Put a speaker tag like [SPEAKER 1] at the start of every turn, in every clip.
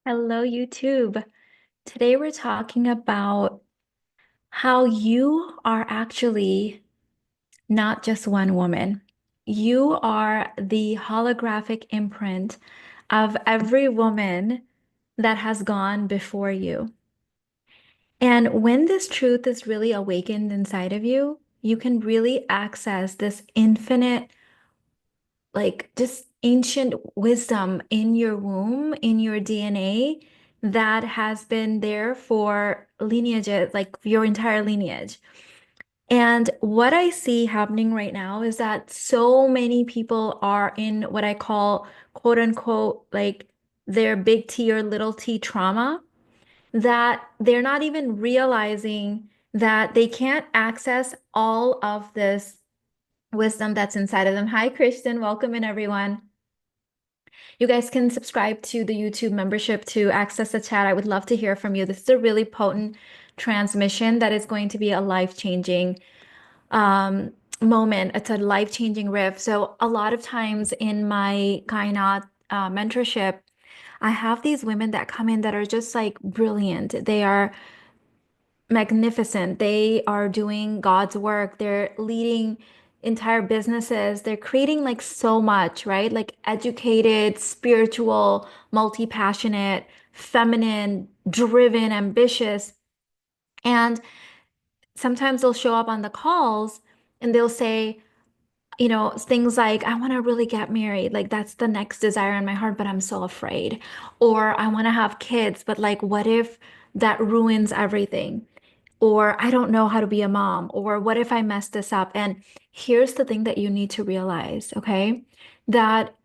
[SPEAKER 1] Hello, YouTube. Today we're talking about how you are actually not just one woman. You are the holographic imprint of every woman that has gone before you. And when this truth is really awakened inside of you, you can really access this infinite, like just ancient wisdom in your womb, in your DNA that has been there for lineages, like your entire lineage. And what I see happening right now is that so many people are in what I call quote unquote, like their big T or little t trauma, that they're not even realizing that they can't access all of this wisdom that's inside of them. Hi, Christian. Welcome in, everyone. You guys can subscribe to the YouTube membership to access the chat. I would love to hear from you. This is a really potent transmission that is going to be a life-changing um, moment. It's a life-changing riff. So a lot of times in my Kainat mentorship, I have these women that come in that are just like brilliant. They are magnificent. They are doing God's work. They're leading entire businesses. They're creating like so much, right? Like educated, spiritual, multi-passionate, feminine, driven, ambitious. And sometimes they'll show up on the calls and they'll say, things like, I want to really get married. Like, that's the next desire in my heart, but I'm so afraid. Or I want to have kids, but like, what if that ruins everything? Or I don't know how to be a mom, or what if I mess this up? And here's the thing that you need to realize, okay? That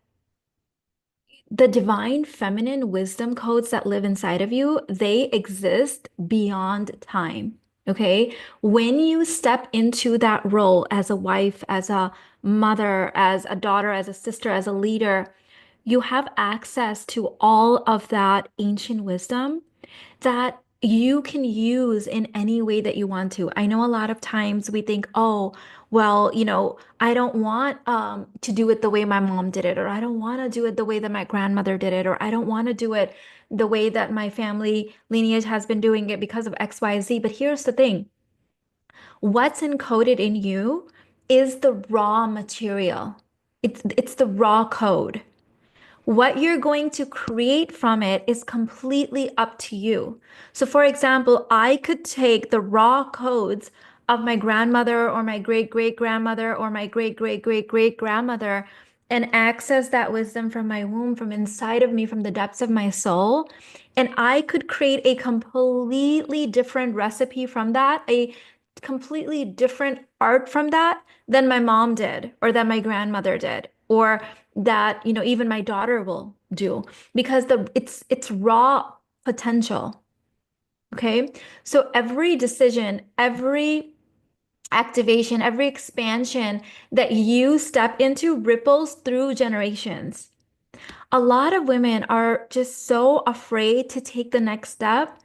[SPEAKER 1] the divine feminine wisdom codes that live inside of you, they exist beyond time. Okay. When you step into that role as a wife, as a mother, as a daughter, as a sister, as a leader, you have access to all of that ancient wisdom that you can use in any way that you want to. I know a lot of times we think, oh, well, I don't want to do it the way my mom did it, or I don't want to do it the way that my grandmother did it, or I don't want to do it the way that my family lineage has been doing it because of XYZ. But here's the thing, what's encoded in you is the raw material. It's the raw code. What you're going to create from it is completely up to you. So, for example, I could take the raw codes of my grandmother or my great great grandmother or my great great great great grandmother and access that wisdom from my womb, from inside of me, from the depths of my soul. And I could create a completely different recipe from that, a completely different art from that than my mom did or that my grandmother did. Or that even my daughter will do because it's raw potential. Okay, so every decision, every activation, every expansion that you step into ripples through generations. A lot of women are just so afraid to take the next step,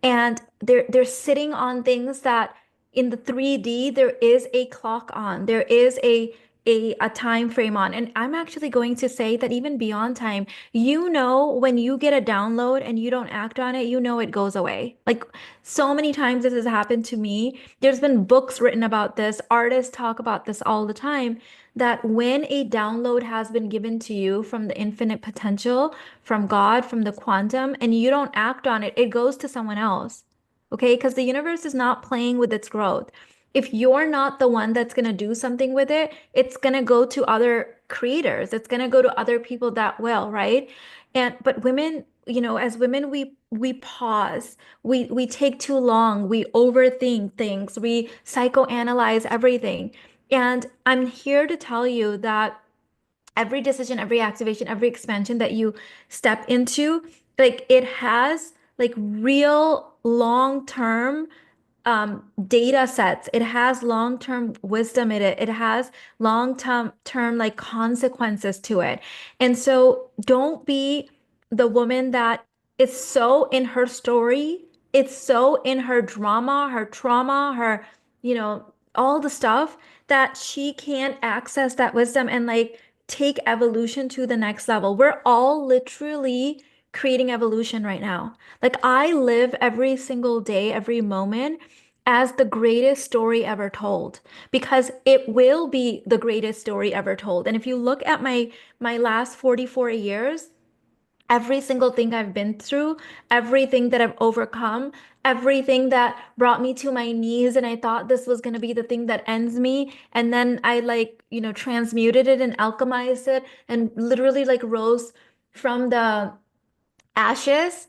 [SPEAKER 1] and they're sitting on things that in the 3D there is a clock on, there is a time frame on. And I'm actually going to say that even beyond time, when you get a download and you don't act on it, it goes away. Like, so many times this has happened to me. There's been books written about this, artists talk about this all the time, that when a download has been given to you from the infinite potential, from God, from the quantum, and you don't act on it, it goes to someone else. Okay? Because the universe is not playing with its growth. If you're not the one that's going to do something with it, it's going to go to other creators. It's going to go to other people that will, right? But women, as women, we pause. We take too long. We overthink things. We psychoanalyze everything. And I'm here to tell you that every decision, every activation, every expansion that you step into, like, it has like real long-term data sets. It has long-term wisdom in it. It has long-term like consequences to it. And so don't be the woman that is so in her story, it's so in her drama, her trauma, her, all the stuff that she can't access that wisdom and like take evolution to the next level. We're all literally creating evolution right now. Like I live every single day, every moment as the greatest story ever told because it will be the greatest story ever told. And if you look at my last 44 years, every single thing I've been through, everything that I've overcome, everything that brought me to my knees, and I thought this was going to be the thing that ends me. And then I like, transmuted it and alchemized it and literally like rose from the ashes.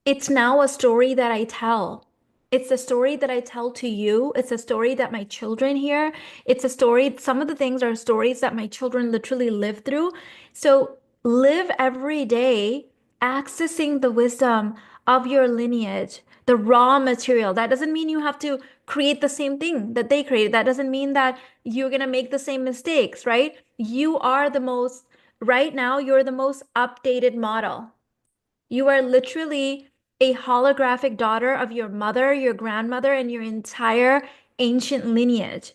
[SPEAKER 1] It's now a story that I tell. It's a story that I tell to you. It's a story that my children hear. It's a story, some of the things are stories that my children literally live through. So live every day accessing the wisdom of your lineage, the raw material. That doesn't mean you have to create the same thing that they created. That doesn't mean that you're going to make the same mistakes, right? Right now, you're the most updated model. You are literally a holographic daughter of your mother, your grandmother, and your entire ancient lineage.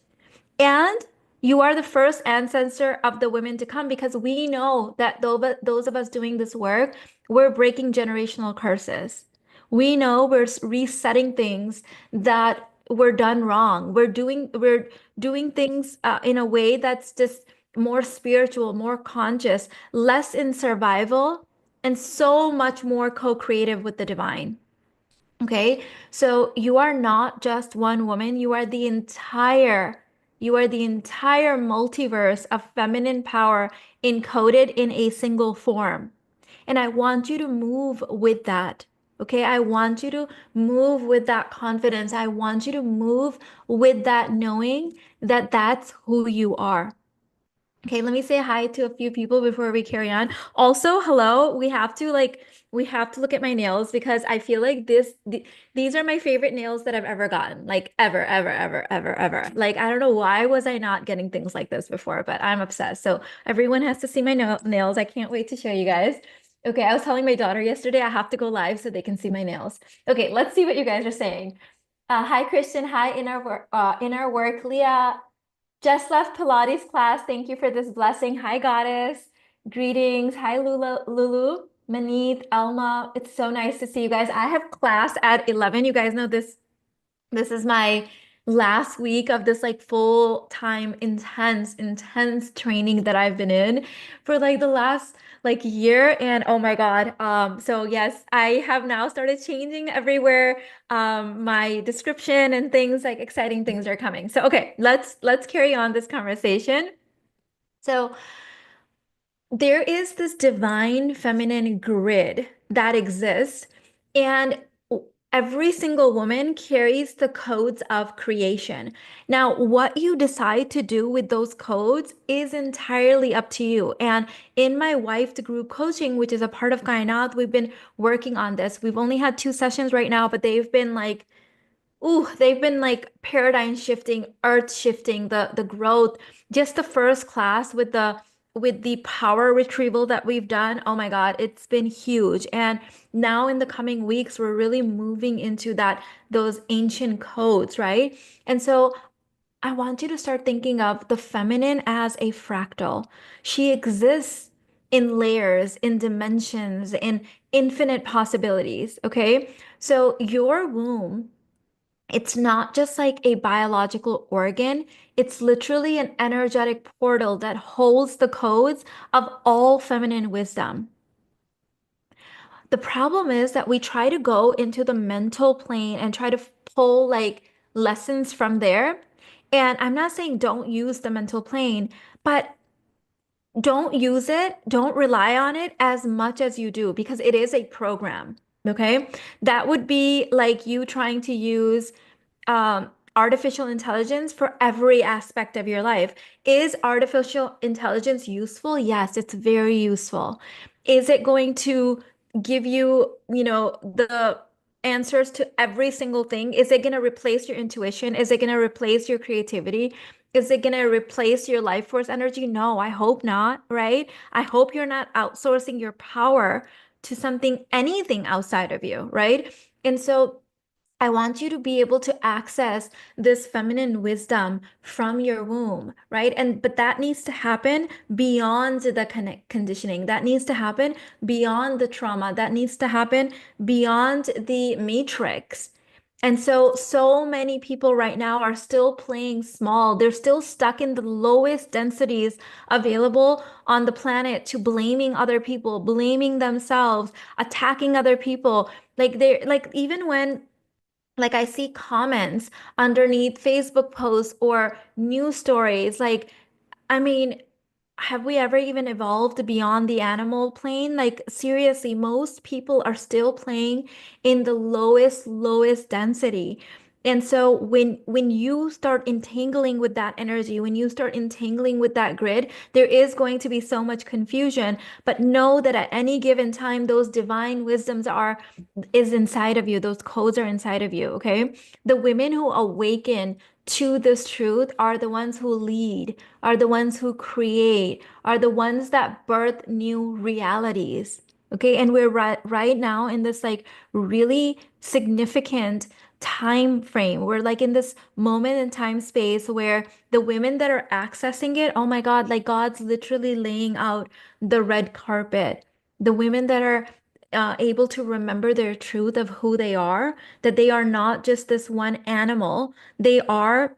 [SPEAKER 1] And you are the first ancestor of the women to come because we know that those of us doing this work, we're breaking generational curses. We know we're resetting things that were done wrong. We're doing things in a way that's just more spiritual, more conscious, less in survival, and so much more co-creative with the divine. Okay, so you are not just one woman, you are the entire multiverse of feminine power encoded in a single form. And I want you to move with that. Okay, I want you to move with that confidence. I want you to move with that knowing that that's who you are. Okay, let me say hi to a few people before we carry on. Also, hello, we have to look at my nails because I feel like these are my favorite nails that I've ever gotten. Like ever, ever, ever, ever, ever. Like I don't know why was I not getting things like this before, but I'm obsessed. So everyone has to see my no nails. I can't wait to show you guys. Okay, I was telling my daughter yesterday I have to go live so they can see my nails. Okay, let's see what you guys are saying. Hi, Christian. Hi, inner work. Leah, just left Pilates class. Thank you for this blessing. Hi, goddess. Greetings. Hi, Lulu, Manit, Alma. It's so nice to see you guys. I have class at 11. You guys know this is my last week of this like full-time intense training that I've been in for like the last like year. And oh my God. So yes, I have now started changing everywhere. My description and things like exciting things are coming. So okay, let's carry on this conversation. So there is this divine feminine grid that exists, and every single woman carries the codes of creation. Now, what you decide to do with those codes is entirely up to you. And in my wife to group coaching, which is a part of Kainat, we've been working on this. We've only had 2 sessions right now, but they've been like paradigm shifting, earth shifting, the growth. Just the first class with the power retrieval that we've done. Oh my God, it's been huge. And now in the coming weeks, we're really moving into those ancient codes, right? And so I want you to start thinking of the feminine as a fractal. She exists in layers, in dimensions, in infinite possibilities, okay? So your womb, it's not just like a biological organ, it's literally an energetic portal that holds the codes of all feminine wisdom. The problem is that we try to go into the mental plane and try to pull like lessons from there. And I'm not saying don't use the mental plane, but don't use it, don't rely on it as much as you do because it is a program. Okay. That would be like you trying to use artificial intelligence for every aspect of your life. Is artificial intelligence useful? Yes, it's very useful. Is it going to give you, the answers to every single thing? Is it going to replace your intuition? Is it going to replace your creativity? Is it going to replace your life force energy? No, I hope not, right? I hope you're not outsourcing your power to anything outside of you, right? And so I want you to be able to access this feminine wisdom from your womb, right? But that needs to happen beyond the conditioning. That needs to happen beyond the trauma. That needs to happen beyond the matrix. And so many people right now are still playing small. They're still stuck in the lowest densities available on the planet to blaming other people, blaming themselves, attacking other people. Like they're like, even when like I see comments underneath Facebook posts or news stories. Like, I mean, have we ever even evolved beyond the animal plane? Like, seriously, most people are still playing in the lowest density. And so when you start entangling with that energy, when you start entangling with that grid, there is going to be so much confusion. But know that at any given time, those divine wisdoms is inside of you. Those codes are inside of you, okay? The women who awaken to this truth are the ones who lead, are the ones who create, are the ones that birth new realities. Okay, and we're right now in this like really significant time frame. We're like in this moment in time space where the women that are accessing it, oh my God, like God's literally laying out the red carpet. The women that are able to remember their truth of who they are, that they are not just this one animal, they are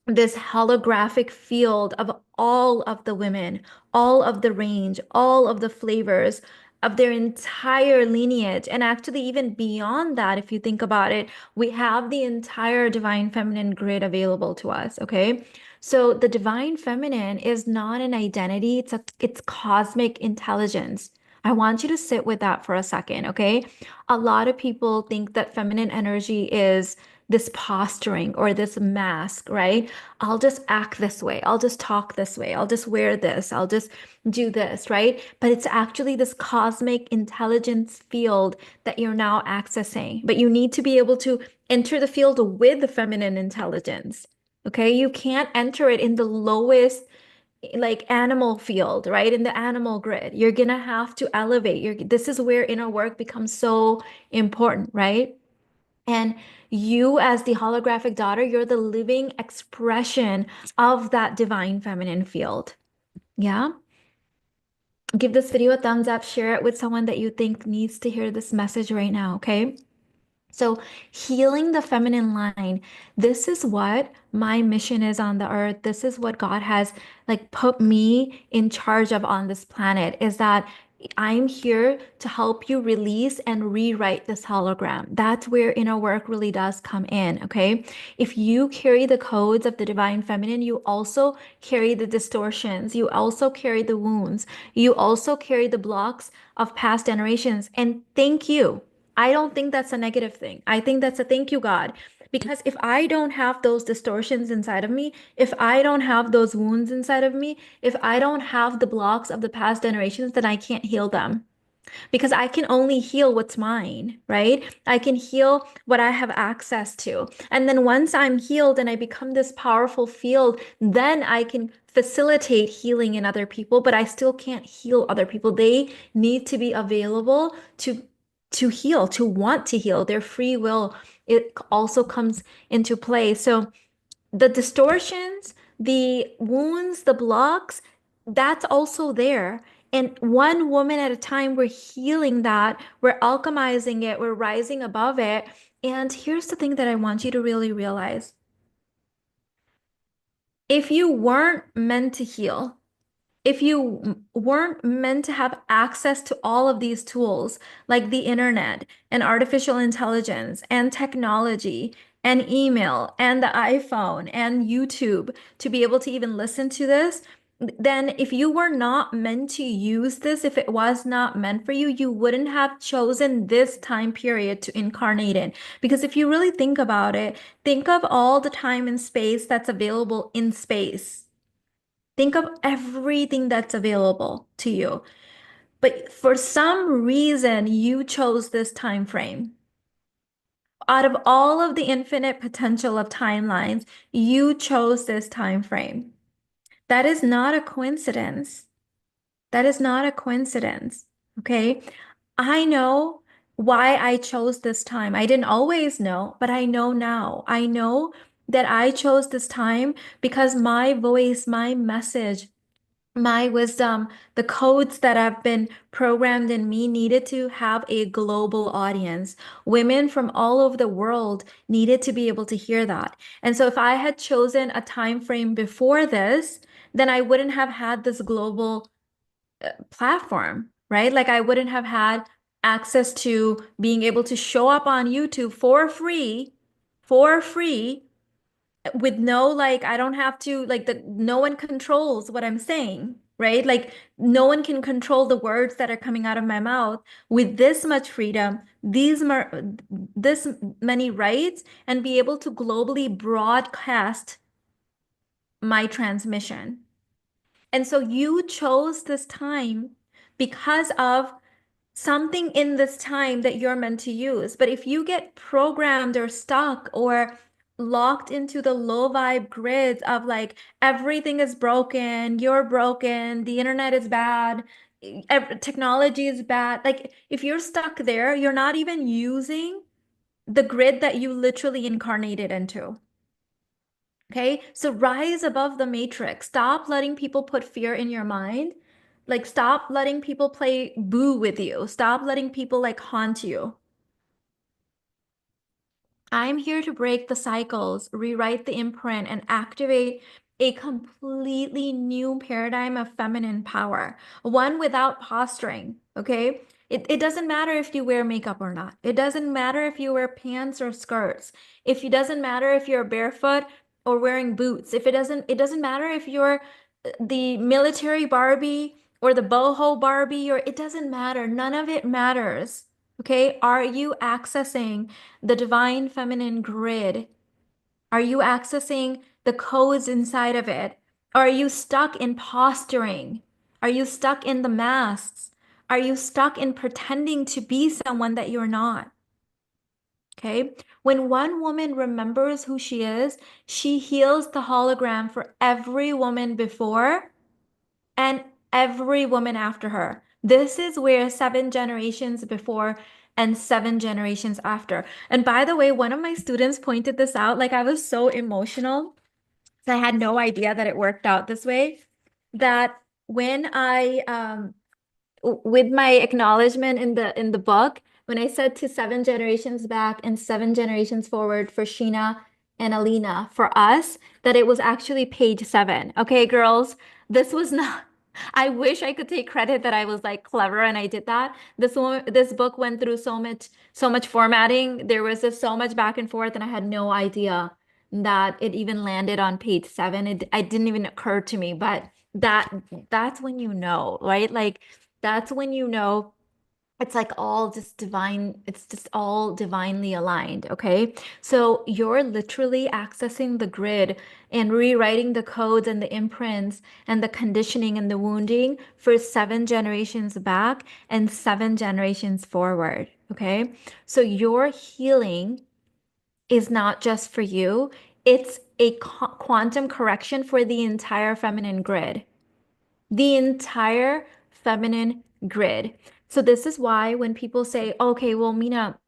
[SPEAKER 1] this holographic field of all of the women, all of the range, all of the flavors of their entire lineage. And actually, even beyond that, if you think about it, we have the entire divine feminine grid available to us. Okay. So the divine feminine is not an identity, it's cosmic intelligence. I want you to sit with that for a second, okay? A lot of people think that feminine energy is this posturing or this mask, right? I'll just act this way. I'll just talk this way. I'll just wear this. I'll just do this, right? But it's actually this cosmic intelligence field that you're now accessing. But you need to be able to enter the field with the feminine intelligence. Okay? You can't enter it in the lowest like animal field, right? In the animal grid. You're gonna have to elevate. This is where inner work becomes so important, right? And you, as the holographic daughter, you're the living expression of that divine feminine field. Yeah. Give this video a thumbs up, share it with someone that you think needs to hear this message right now, okay? So, healing the feminine line, this is what my mission is on the earth. This is what God has like put me in charge of on this planet, is that I'm here to help you release and rewrite this hologram. That's where inner work really does come in, okay? If you carry the codes of the divine feminine, you also carry the distortions. You also carry the wounds. You also carry the blocks of past generations. And thank you. I don't think that's a negative thing. I think that's a thank you, God. Because if I don't have those distortions inside of me, if I don't have those wounds inside of me, if I don't have the blocks of the past generations, then I can't heal them. Because I can only heal what's mine, right? I can heal what I have access to. And then once I'm healed and I become this powerful field, then I can facilitate healing in other people, but I still can't heal other people. They need to be available to heal, to want to heal. Their free will, it also comes into play. So the distortions, the wounds, the blocks, that's also there. And one woman at a time, we're healing that, we're alchemizing it, we're rising above it. And here's the thing that I want you to really realize. If you weren't meant to heal, if you weren't meant to have access to all of these tools like the internet and artificial intelligence and technology and email and the iPhone and YouTube to be able to even listen to this, then if you were not meant to use this, if it was not meant for you, you wouldn't have chosen this time period to incarnate in. Because if you really think about it, think of all the time and space that's available in space. Think of everything that's available to you. But for some reason, you chose this time frame. Out of all of the infinite potential of timelines, you chose this time frame. That is not a coincidence. That is not a coincidence. Okay. I know why I chose this time. I didn't always know, but I know now. I know that I chose this time because my voice, my message, my wisdom, the codes that have been programmed in me needed to have a global audience. Women from all over the world needed to be able to hear that. And so if I had chosen a time frame before this, then I wouldn't have had this global platform, right? Like I wouldn't have had access to being able to show up on YouTube for free with no like I don't have to like the no one controls what I'm saying, right? Like no one can control the words that are coming out of my mouth with this much freedom, this many rights, and be able to globally broadcast my transmission. And so you chose this time because of something in this time that you're meant to use. But if you get programmed or stuck or locked into the low vibe grids of like everything is broken, you're broken, the internet is bad, technology is bad, like if you're stuck there, you're not even using the grid that you literally incarnated into. Okay, so rise above the matrix. Stop letting people put fear in your mind. Like, stop letting people play boo with you. Stop letting people like haunt you. I'm here to break the cycles, rewrite the imprint, and activate a completely new paradigm of feminine power, one without posturing. Okay. It doesn't matter if you wear makeup or not. It doesn't matter if you wear pants or skirts. If it doesn't matter if you're barefoot or wearing boots. If it doesn't matter if you're the military Barbie or the boho Barbie, or it doesn't matter. None of it matters. Okay. Are you accessing the divine feminine grid? Are you accessing the codes inside of it? Are you stuck in posturing? Are you stuck in the masks? Are you stuck in pretending to be someone that you're not? Okay. When one woman remembers who she is, she heals the hologram for every woman before and every woman after her. This is where 7 generations before and 7 generations after. And by the way, one of my students pointed this out. Like I was so emotional. I had no idea that it worked out this way. That when with my acknowledgement in the book, when I said to 7 generations back and 7 generations forward for Sheena and Alina, for us, that it was actually page 7. Okay, girls, this was not. I wish I could take credit that I was like clever and I did that. This book went through so much formatting. There was just so much back and forth, and I had no idea that it even landed on page 7. It didn't even occur to me, but that that's when you know, right? Like that's when you know it's like all just divine, it's just all divinely aligned, okay? So you're literally accessing the grid and rewriting the codes and the imprints and the conditioning and the wounding for 7 generations back and 7 generations forward, okay? So your healing is not just for you, it's a quantum correction for the entire feminine grid. The entire feminine grid. So this is why when people say, okay, well, Mina,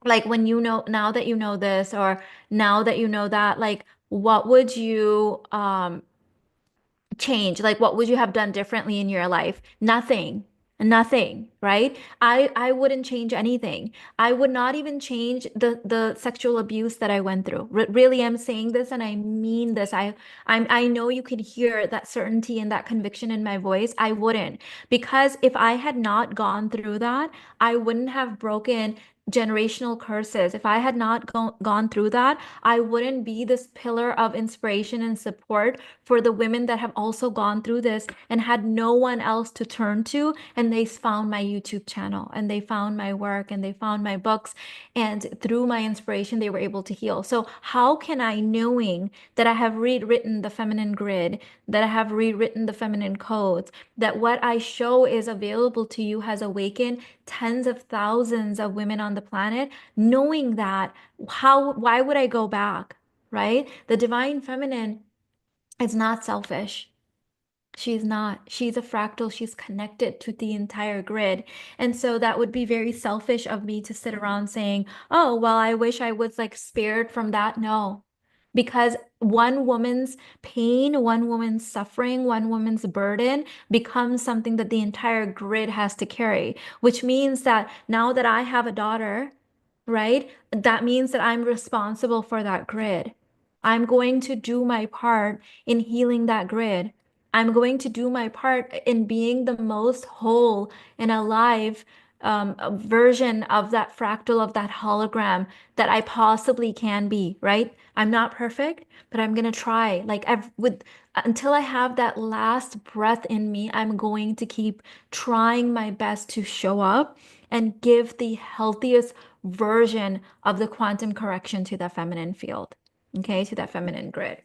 [SPEAKER 1] like when you know, now that you know this, or now that you know that, like, what would you change? Like, what would you have done differently in your life? Nothing. Nothing, right? I wouldn't change anything. I would not even change the sexual abuse that I went through. Really, I'm saying this and I mean this. I know you can hear that certainty and that conviction in my voice. I wouldn't, because if I had not gone through that, I wouldn't have broken generational curses. If I had not gone through that, I wouldn't be this pillar of inspiration and support for the women that have also gone through this and had no one else to turn to. And they found my YouTube channel and they found my work and they found my books. And through my inspiration, they were able to heal. So, how can I, knowing that I have rewritten the feminine grid, that I have rewritten the feminine codes, that what I show is available to you has awakened tens of thousands of women on the planet, knowing that, why would I go back? Right? The divine feminine is not selfish. She's not. She's a fractal. She's connected to the entire grid. And so that would be very selfish of me to sit around saying, oh, well, I wish I was like spared from that. No, because one woman's pain, one woman's suffering, one woman's burden becomes something that the entire grid has to carry, which means that now that I have a daughter, right, that means that I'm responsible for that grid. I'm going to do my part in healing that grid. I'm going to do my part in being the most whole and alive version of that fractal, of that hologram that I possibly can be, right? I'm not perfect, but I'm gonna try. Like I've with until I have that last breath in me, I'm going to keep trying my best to show up and give the healthiest version of the quantum correction to the feminine field, okay, to that feminine grid.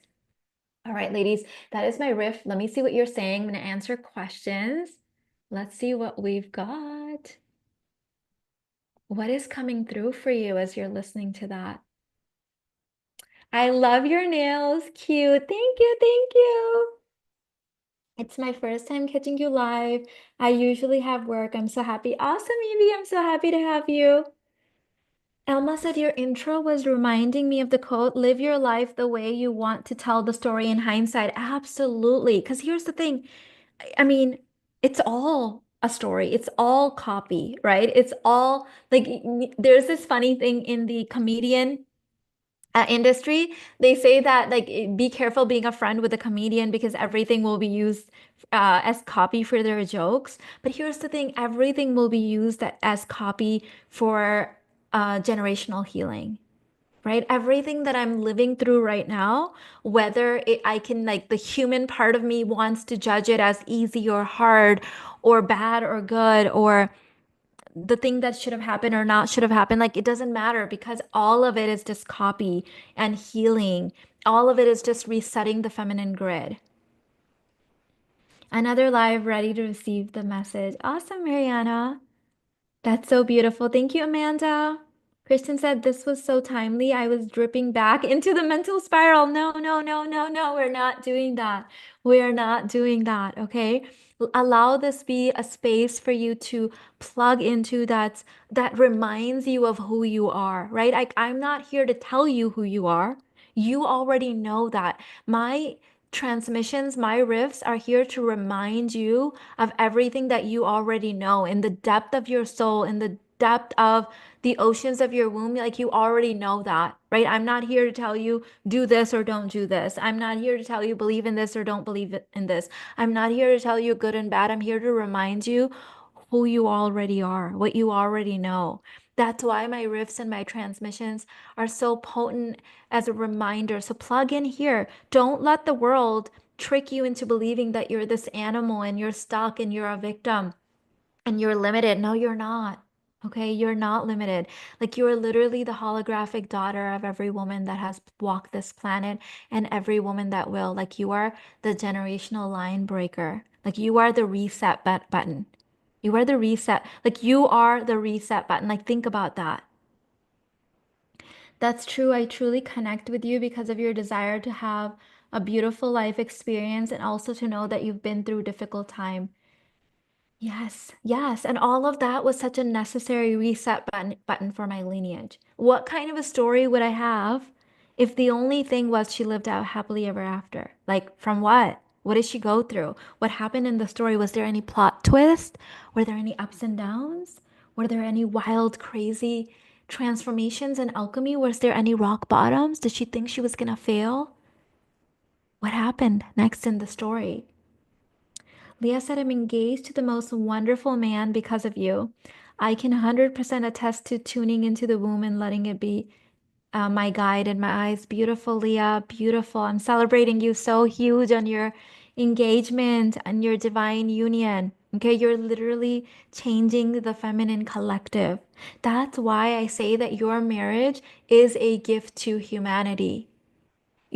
[SPEAKER 1] All right, ladies, that is my riff. Let me see what you're saying. I'm going to answer questions. Let's see what we've got. What is coming through for you as you're listening to that? I love your nails. Cute. Thank you. Thank you. It's my first time catching you live. I usually have work. I'm so happy. Awesome, Evie. I'm so happy to have you. Elma said your intro was reminding me of the quote, live your life the way you want to tell the story in hindsight. Absolutely. Because here's the thing. I mean, it's all a story. It's all copy, right? It's all like there's this funny thing in the comedian industry. They say that like be careful being a friend with a comedian because everything will be used as copy for their jokes. But here's the thing, everything will be used as copy for generational healing. Right? Everything that I'm living through right now, whether I can, like, the human part of me wants to judge it as easy or hard or bad or good or the thing that should have happened or not should have happened, like, it doesn't matter because all of it is just copy and healing. All of it is just resetting the feminine grid. Another live ready to receive the message. Awesome, Mariana. That's so beautiful. Thank you, Amanda. Kristen said this was so timely. I was dripping back into the mental spiral. No, no, no, no, no. We're not doing that. We're not doing that. Okay. Allow this be a space for you to plug into that reminds you of who you are, right? I'm not here to tell you who you are. You already know that. My transmissions, my riffs are here to remind you of everything that you already know in the depth of your soul, in the depth of the oceans of your womb. Like you already know that, right? I'm not here to tell you do this or don't do this. I'm not here to tell you believe in this or don't believe in this. I'm not here to tell you good and bad. I'm here to remind you who you already are, what you already know. That's why my riffs and my transmissions are so potent as a reminder. So plug in here. Don't let the world trick you into believing that you're this animal and you're stuck and you're a victim and you're limited. No, you're not. Okay, you're not limited. Like you're literally the holographic daughter of every woman that has walked this planet and every woman that will. Like you are the generational line breaker. Like you are the reset button. You are the reset. Like you are the reset button. Like think about that. That's true. I truly connect with you because of your desire to have a beautiful life experience and also to know that you've been through difficult time. Yes, yes. And all of that was such a necessary reset button for my lineage. What kind of a story would I have if the only thing was she lived out happily ever after? Like, from what? What did she go through? What happened in the story? Was there any plot twist? Were there any ups and downs? Were there any wild, crazy transformations and alchemy? Was there any rock bottoms? Did she think she was gonna fail? What happened next in the story? Leah said, I'm engaged to the most wonderful man because of you. I can 100% attest to tuning into the womb and letting it be my guide and my eyes. Beautiful, Leah. Beautiful. I'm celebrating you so huge on your engagement and your divine union. Okay, you're literally changing the feminine collective. That's why I say that your marriage is a gift to humanity.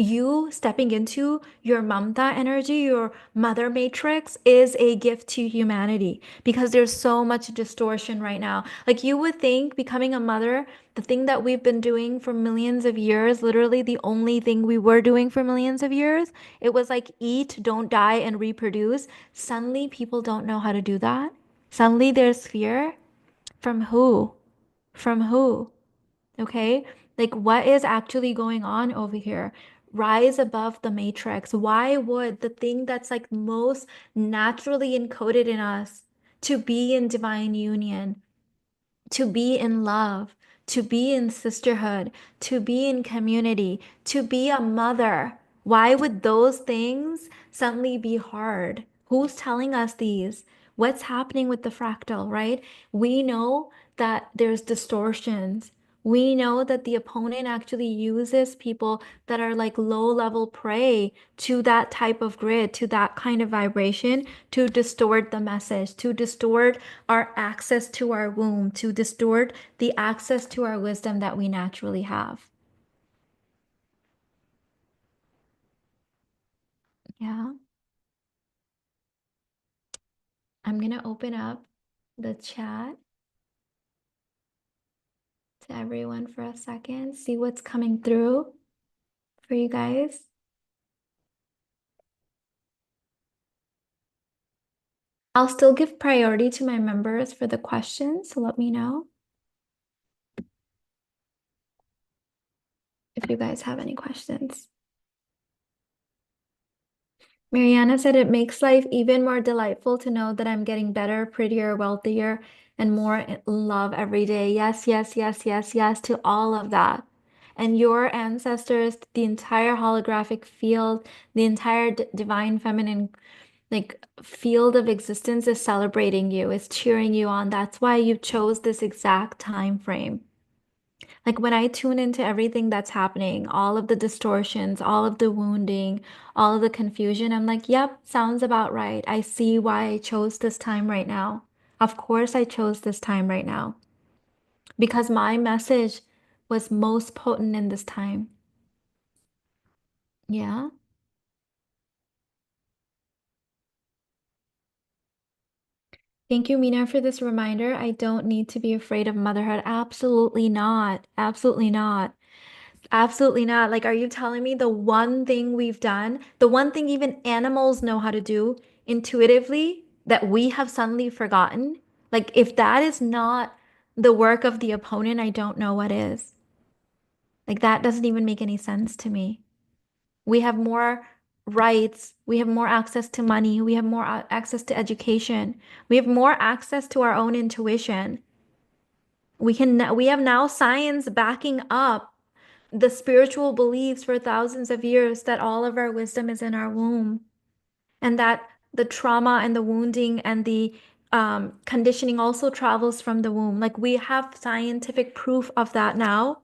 [SPEAKER 1] You stepping into your mamta energy, your mother matrix, is a gift to humanity because there's so much distortion right now. Like you would think becoming a mother, the thing that we've been doing for millions of years, literally the only thing we were doing for millions of years, it was like eat, don't die, and reproduce. Suddenly people don't know how to do that. Suddenly there's fear. From who? From who? Okay? Like, what is actually going on over here? Rise above the matrix. Why would the thing that's like most naturally encoded in us to be in divine union, to be in love, to be in sisterhood, to be in community, to be a mother? Why would those things suddenly be hard? Who's telling us these? What's happening with the fractal, right? We know that there's distortions. We know that the opponent actually uses people that are like low level prey to that type of grid, to that kind of vibration, to distort the message, to distort our access to our womb, to distort the access to our wisdom that we naturally have. Yeah, I'm gonna open up the chat to everyone for a second, see what's coming through for you guys. I'll still give priority to my members for the questions, so let me know if you guys have any questions. Mariana said it makes life even more delightful to know that I'm getting better, prettier, wealthier, and more in love every day. Yes, yes, yes, yes, yes to all of that. And your ancestors, the entire holographic field, the entire divine feminine like field of existence is celebrating you, is cheering you on. That's why you chose this exact time frame. Like when I tune into everything that's happening, all of the distortions, all of the wounding, all of the confusion, I'm like, yep, sounds about right. I see why I chose this time right now. Of course, I chose this time right now because my message was most potent in this time. Yeah. Thank you, Mina, for this reminder. I don't need to be afraid of motherhood. Absolutely not. Absolutely not. Absolutely not. Like, are you telling me the one thing we've done, the one thing even animals know how to do intuitively that we have suddenly forgotten? Like, if that is not the work of the opponent, I don't know what is. Like, that doesn't even make any sense to me. We have more rights, we have more access to money, we have more access to education, we have more access to our own intuition. We have now science backing up the spiritual beliefs for thousands of years that all of our wisdom is in our womb and that the trauma and the wounding and the conditioning also travels from the womb. Like we have scientific proof of that now.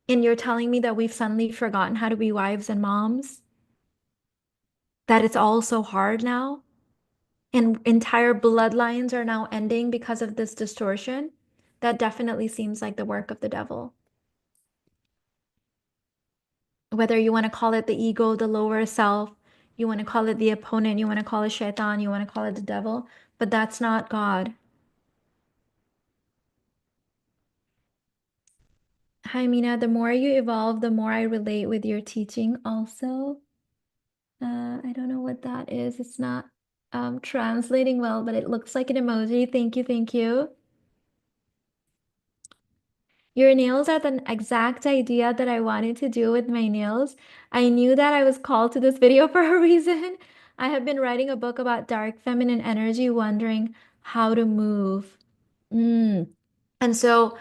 [SPEAKER 1] And you're telling me that we've suddenly forgotten how to be wives and moms? That it's all so hard now? And entire bloodlines are now ending because of this distortion? That definitely seems like the work of the devil. Whether you want to call it the ego, the lower self, you want to call it the opponent, you want to call it shaitan, you want to call it the devil, but that's not God. Hi, Mina. The more you evolve, the more I relate with your teaching also. I don't know what that is. It's not translating well, but it looks like an emoji. Thank you, thank you. Your nails are the exact idea that I wanted to do with my nails. I knew that I was called to this video for a reason. I have been writing a book about dark feminine energy, wondering how to move. And so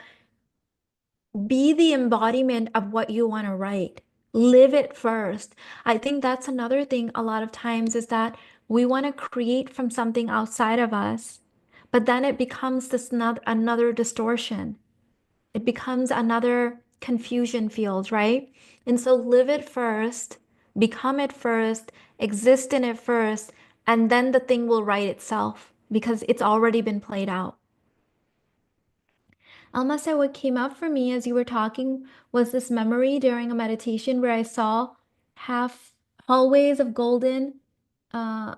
[SPEAKER 1] be the embodiment of what you want to write. Live it first. I think that's another thing a lot of times is that we want to create from something outside of us, but then it becomes this another distortion. It becomes another confusion field, right? And so live it first, become it first, exist in it first, and then the thing will write itself because it's already been played out. Almost what came up for me as you were talking was this memory during a meditation where I saw half hallways of golden uh,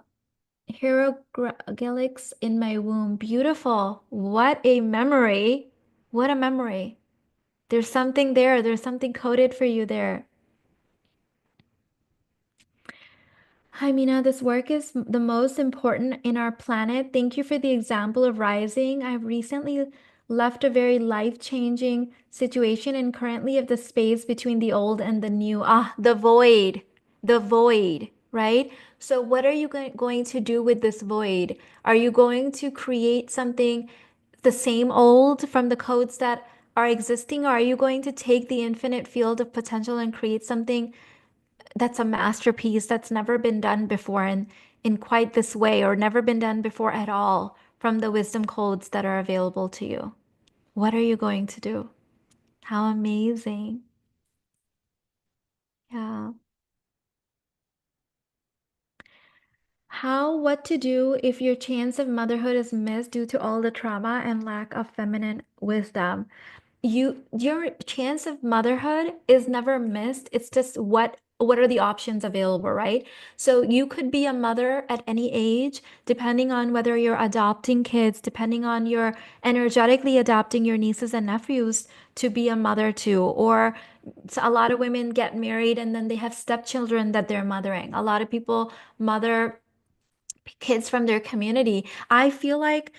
[SPEAKER 1] hieroglyphics in my womb. Beautiful. What a memory. What a memory. There's something there. There's something coded for you there. Hi, Mina. This work is the most important in our planet. Thank you for the example of rising. I've recently left a very life-changing situation and currently have the space between the old and the new. Ah, the void, right? So, what are you going to do with this void? Are you going to create something the same old from the codes that are existing, or are you going to take the infinite field of potential and create something that's a masterpiece that's never been done before in quite this way or never been done before at all from the wisdom codes that are available to you? What are you going to do? How amazing. Yeah. What to do if your chance of motherhood is missed due to all the trauma and lack of feminine wisdom? Your chance of motherhood is never missed. It's just what are the options available, right? So you could be a mother at any age, depending on whether you're adopting kids, depending on your energetically adopting your nieces and nephews to be a mother to, or a lot of women get married and then they have stepchildren that they're mothering. A lot of people mother kids from their community. I feel like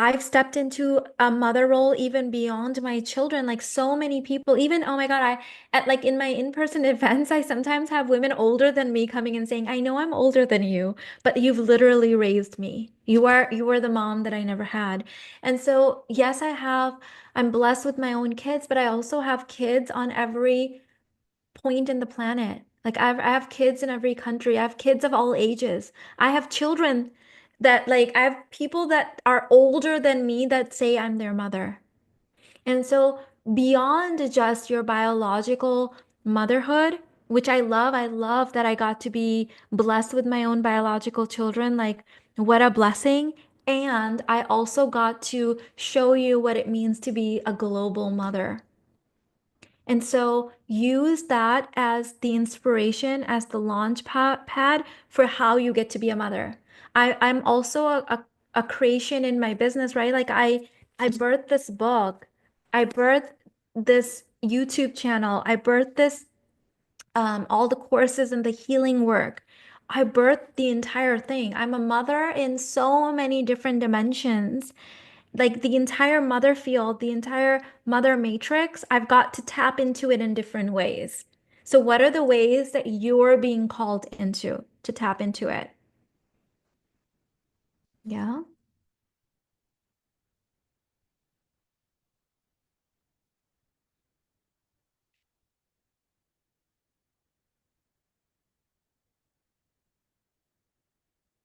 [SPEAKER 1] I've stepped into a mother role even beyond my children. Like so many people, even, oh my God, I at like in my in-person events, I sometimes have women older than me coming and saying, I know I'm older than you, but you've literally raised me. You are the mom that I never had. And so, yes, I'm blessed with my own kids, but I also have kids on every point in the planet. Like I have kids in every country. I have kids of all ages. I have children that like I have people that are older than me that say I'm their mother. And so beyond just your biological motherhood, which I love that I got to be blessed with my own biological children. Like what a blessing. And I also got to show you what it means to be a global mother. And so use that as the inspiration, as the launch pad for how you get to be a mother. I'm also a creation in my business, right? Like I birthed this book. I birthed this YouTube channel. I birthed this all the courses and the healing work. I birthed the entire thing. I'm a mother in so many different dimensions, like the entire mother field, the entire mother matrix, I've got to tap into it in different ways. So, what are the ways that you're being called into to tap into it? Yeah.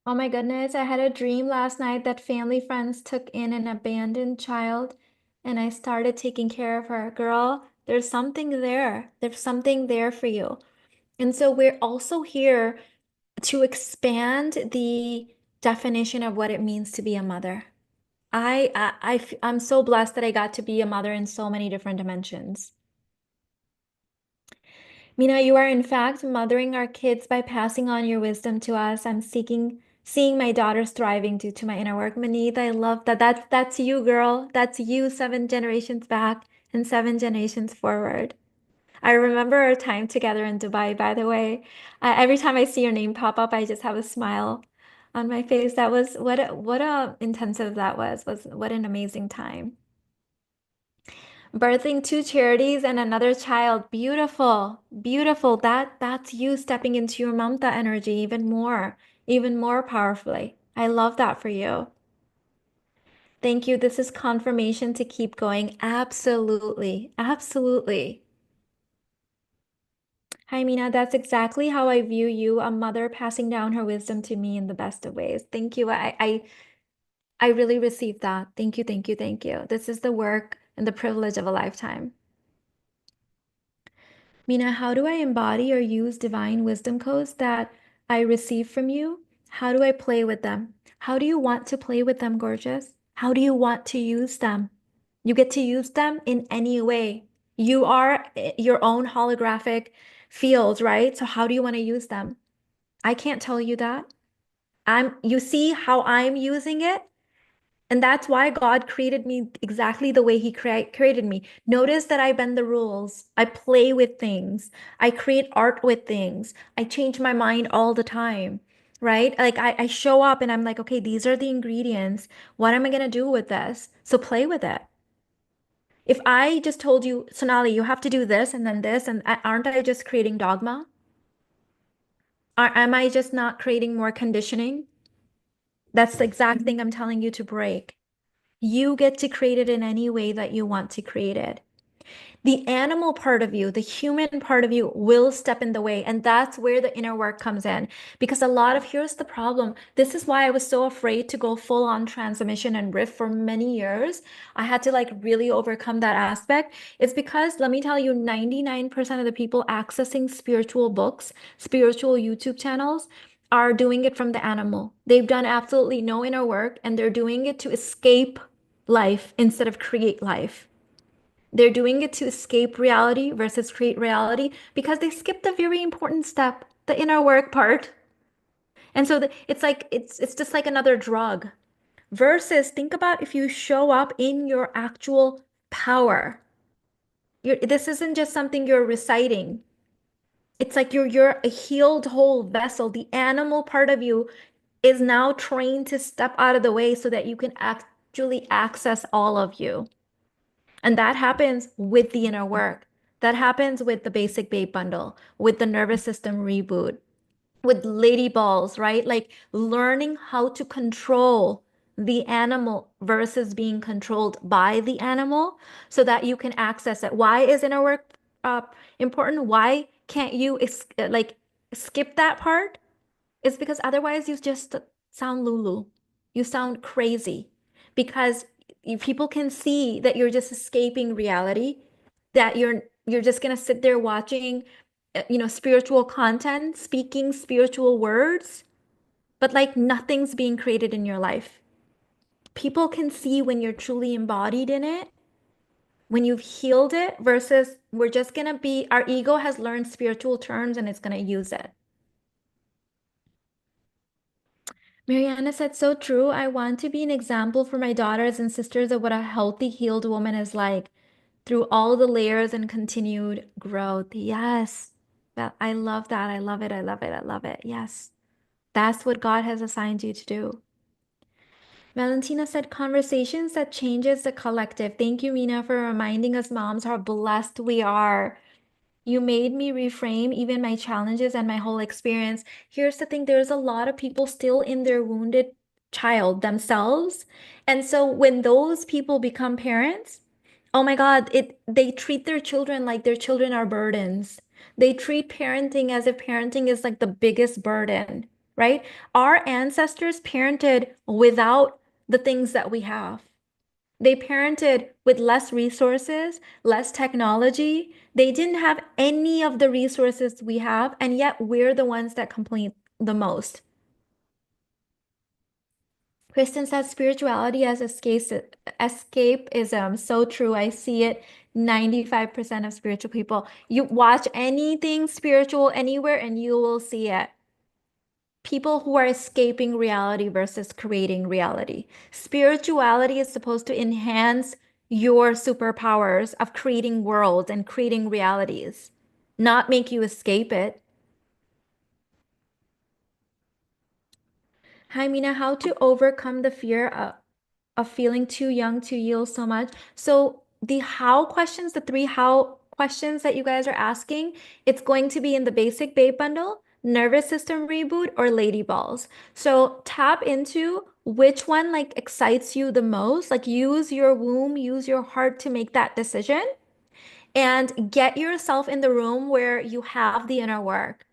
[SPEAKER 1] Oh my goodness, I had a dream last night that family friends took in an abandoned child and I started taking care of her. Girl, there's something there. There's something there for you. And so we're also here to expand the definition of what it means to be a mother. I'm so blessed that I got to be a mother in so many different dimensions. Mina, you are in fact mothering our kids by passing on your wisdom to us. Seeing my daughters thriving due to my inner work. Manita, I love that. That's you, girl. That's you 7 generations back and 7 generations forward. I remember our time together in Dubai, by the way. Every time I see your name pop up, I just have a smile on my face. That was what a intensive that was what an amazing time. Birthing two charities and another child. Beautiful. Beautiful. That's you stepping into your mamta energy even more powerfully. I love that for you. Thank you. This is confirmation to keep going. Absolutely. Absolutely. Hi, Mina. That's exactly how I view you, a mother passing down her wisdom to me in the best of ways. Thank you. I really received that. Thank you, thank you, thank you. This is the work and the privilege of a lifetime. Mina, how do I embody or use divine wisdom codes that I receive from you? How do I play with them? How do you want to play with them, gorgeous? How do you want to use them? You get to use them in any way. You are your own holographic field, right? So how do you want to use them? I can't tell you that. You see how I'm using it? And that's why God created me exactly the way He created me. Notice that I bend the rules. I play with things. I create art with things. I change my mind all the time, right? Like I show up and I'm like, okay, these are the ingredients. What am I going to do with this? So play with it. If I just told you, Sonali, you have to do this and then this, and aren't I just creating dogma? Am I just not creating more conditioning? That's the exact thing I'm telling you to break. You get to create it in any way that you want to create it. The animal part of you, the human part of you will step in the way. And that's where the inner work comes in. Because here's the problem. This is why I was so afraid to go full on transmission and riff for many years. I had to like really overcome that aspect. It's because, let me tell you, 99% of the people accessing spiritual books, spiritual YouTube channels, are doing it from the animal. They've done absolutely no inner work and they're doing it to escape life instead of create life. They're doing it to escape reality versus create reality because they skipped a very important step, the inner work part. And so it's just like another drug. Versus think about if you show up in your actual power. This isn't just something you're reciting. It's like you're a healed whole vessel. The animal part of you is now trained to step out of the way so that you can actually access all of you. And that happens with the inner work. That happens with the basic babe bundle, with the nervous system reboot, with lady balls, right? Like learning how to control the animal versus being controlled by the animal so that you can access it. Why is inner work important? Why can't you like skip that part? It's because otherwise you just sound Lulu. You sound crazy because people can see that you're just escaping reality, that you're just gonna sit there watching, spiritual content, speaking spiritual words, but like nothing's being created in your life. People can see when you're truly embodied in it, when you've healed it, versus we're just gonna be, our ego has learned spiritual terms and it's gonna use it. Mariana said, so true. I want to be an example for my daughters and sisters of what a healthy, healed woman is like through all the layers and continued growth. Yes. I love that. I love it. I love it. I love it. Yes. That's what God has assigned you to do. Valentina said, conversations that changes the collective. Thank you, Mina, for reminding us moms how blessed we are. You made me reframe even my challenges and my whole experience. Here's the thing, there's a lot of people still in their wounded child themselves. And so when those people become parents, oh my God, they treat their children like their children are burdens. They treat parenting as if parenting is like the biggest burden, right? Our ancestors parented without the things that we have. They parented with less resources, less technology. They didn't have any of the resources we have, and yet we're the ones that complain the most. Kristen says spirituality as escapism. So true. I see it 95% of spiritual people. You watch anything spiritual anywhere and you will see it. People who are escaping reality versus creating reality. Spirituality is supposed to enhance your superpowers of creating worlds and creating realities, not make you escape it. Hi, Mina, how to overcome the fear of feeling too young to yield so much. So the how questions, the three how questions that you guys are asking, it's going to be in the basic babe bundle, nervous system reboot, or lady balls. So tap into which one like excites you the most. Like use your womb, use your heart to make that decision and get yourself in the room where you have the inner work.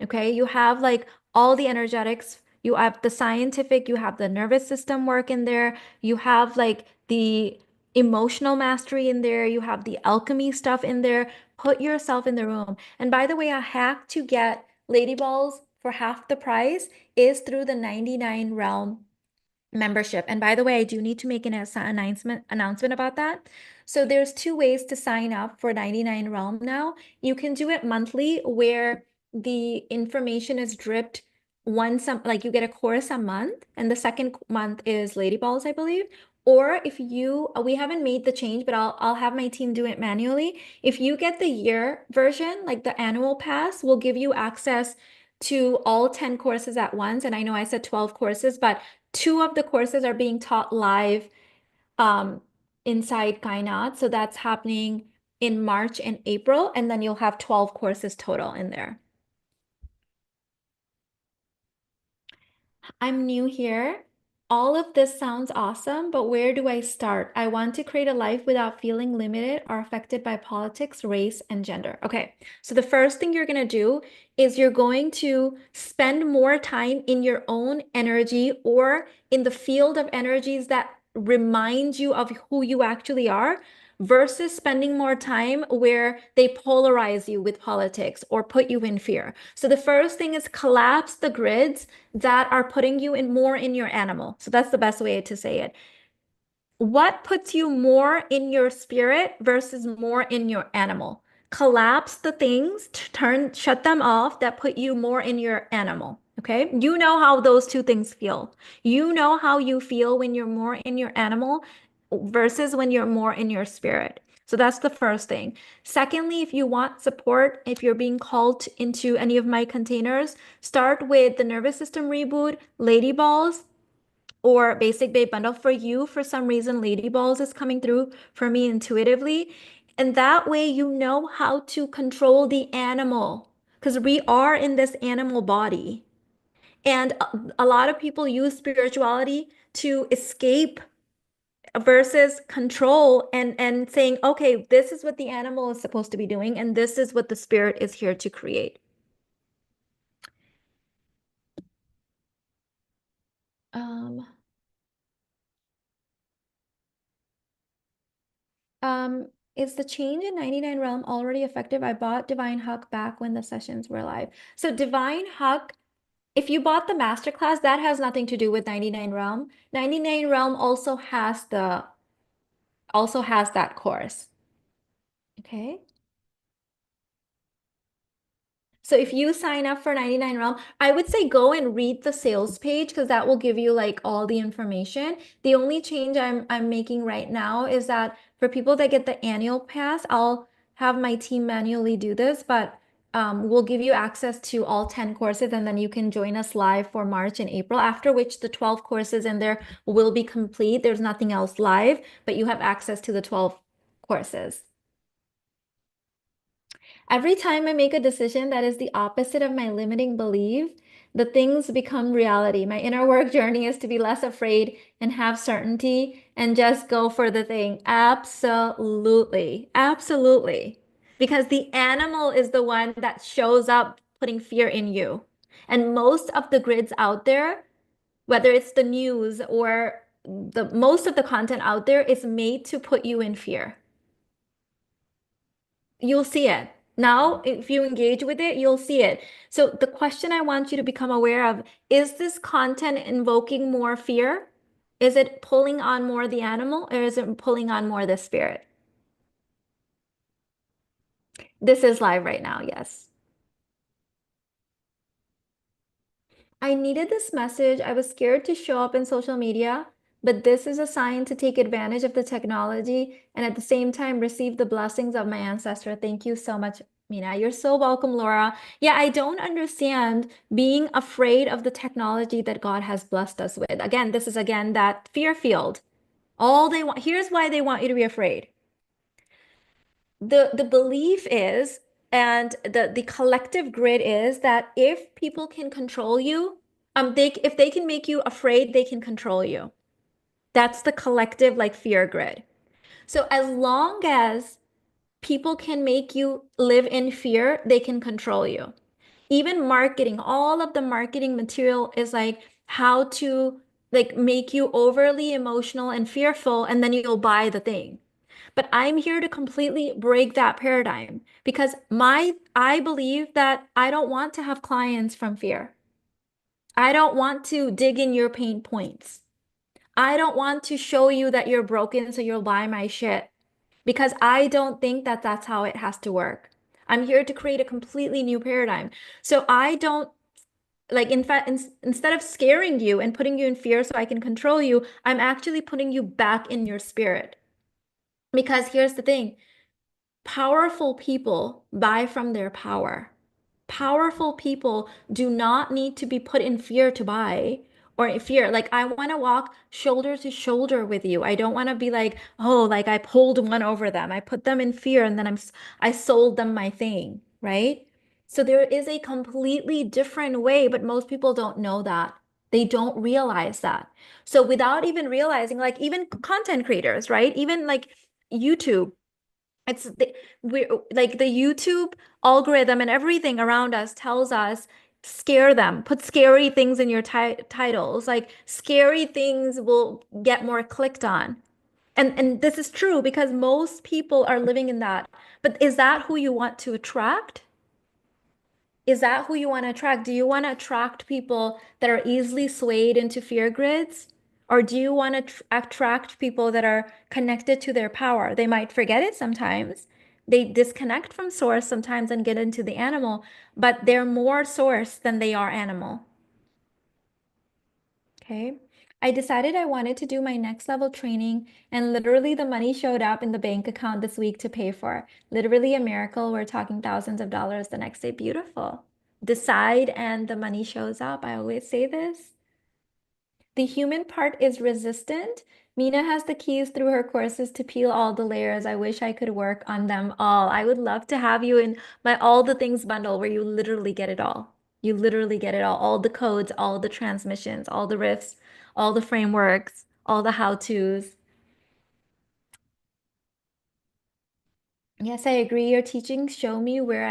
[SPEAKER 1] Okay, you have like all the energetics, you have the scientific, you have the nervous system work in there, you have like the emotional mastery in there, you have the alchemy stuff in there. Put yourself in the room. And by the way, a hack to get lady balls for half the price is through the 99 realm membership. And by the way, I do need to make an announcement about that. So there's two ways to sign up for 99 Realm now. You can do it monthly where the information is dripped once, like you get a course a month, and the second month is Lady Balls, I believe. Or if you, we haven't made the change, but I'll have my team do it manually. If you get the year version, like the annual pass, will give you access to all 10 courses at once. And I know I said 12 courses, but two of the courses are being taught live um, inside Kainat. So that's happening in March and April, and then you'll have 12 courses total in there. I'm new here. All of this sounds awesome, but where do I start? I want to create a life without feeling limited or affected by politics, race, and gender. Okay, so the first thing you're going to do is you're going to spend more time in your own energy or in the field of energies that remind you of who you actually are versus spending more time where they polarize you with politics or put you in fear. So the first thing is collapse the grids that are putting you in more in your animal. So that's the best way to say it. What puts you more in your spirit versus more in your animal? Collapse the things, shut them off that put you more in your animal. Okay. You know how those two things feel. You know how you feel when you're more in your animal versus when you're more in your spirit. So that's the first thing. Secondly, if you want support, if you're being called into any of my containers, start with the nervous system reboot, lady balls, or basic babe bundle. For you, for some reason, lady balls is coming through for me intuitively. And that way you know how to control the animal because we are in this animal body. And a lot of people use spirituality to escape versus control and saying, okay, this is what the animal is supposed to be doing, and this is what the spirit is here to create. Um, um, is the change in 99 Realm already effective? I bought Divine Huck back when the sessions were live. So Divine Huck, if you bought the masterclass, that has nothing to do with 99 Realm. 99 Realm also has that course. Okay. So if you sign up for 99 Realm, I would say go and read the sales page because that will give you like all the information. The only change I'm making right now is that for people that get the annual pass, I'll have my team manually do this, but we'll give you access to all 10 courses and then you can join us live for March and April, after which the 12 courses in there will be complete. There's nothing else live, but you have access to the 12 courses. Every time I make a decision that is the opposite of my limiting belief, the things become reality. My inner work journey is to be less afraid and have certainty and just go for the thing. Absolutely. Absolutely. Because the animal is the one that shows up putting fear in you. And most of the grids out there, whether it's the news or the most of the content out there, is made to put you in fear. You'll see it. Now, if you engage with it, you'll see it. So the question I want you to become aware of, is this content invoking more fear? Is it pulling on more the animal or is it pulling on more the spirit? This is live right now, yes. I needed this message. I was scared to show up in social media, but this is a sign to take advantage of the technology and at the same time receive the blessings of my ancestor. Thank you so much, Mina. You're so welcome, Laura. Yeah, I don't understand being afraid of the technology that God has blessed us with. Again, this is again that fear field. All they want, here's why they want you to be afraid. The belief is, and the collective grid is that if people can control you, if they can make you afraid, they can control you. That's the collective like fear grid. So as long as people can make you live in fear, they can control you. Even marketing, all of the marketing material is like how to like make you overly emotional and fearful, and then you'll buy the thing. But I'm here to completely break that paradigm because I believe that I don't want to have clients from fear. I don't want to dig in your pain points. I don't want to show you that you're broken so you'll buy my shit because I don't think that that's how it has to work. I'm here to create a completely new paradigm. So I don't like, in fact, instead of scaring you and putting you in fear so I can control you, I'm actually putting you back in your spirit. Because here's the thing. Powerful people buy from their power. Powerful people do not need to be put in fear to buy or in fear. Like, I want to walk shoulder to shoulder with you. I don't want to be like, oh, like I pulled one over them. I put them in fear and then I sold them my thing, right? So there is a completely different way, but most people don't know that. They don't realize that. So without even realizing, like even content creators, right? Even like YouTube, it's we like the YouTube algorithm and everything around us tells us scare them, put scary things in your titles. Like scary things will get more clicked on. And this is true because most people are living in that. But is that who you want to attract? Is that who you want to attract? Do you want to attract people that are easily swayed into fear grids? Or do you want to attract people that are connected to their power? They might forget it sometimes. They disconnect from source sometimes and get into the animal, but they're more source than they are animal. Okay. I decided I wanted to do my next level training, and literally the money showed up in the bank account this week to pay for. Literally a miracle. We're talking thousands of dollars the next day. Beautiful. Decide and the money shows up. I always say this. The human part is resistant. Mina has the keys through her courses to peel all the layers. I wish I could work on them all. I would love to have you in my all the things bundle where you literally get it all. You literally get it all the codes, all the transmissions, all the riffs, all the frameworks, all the how-tos. Yes, I agree. Your teachings show me where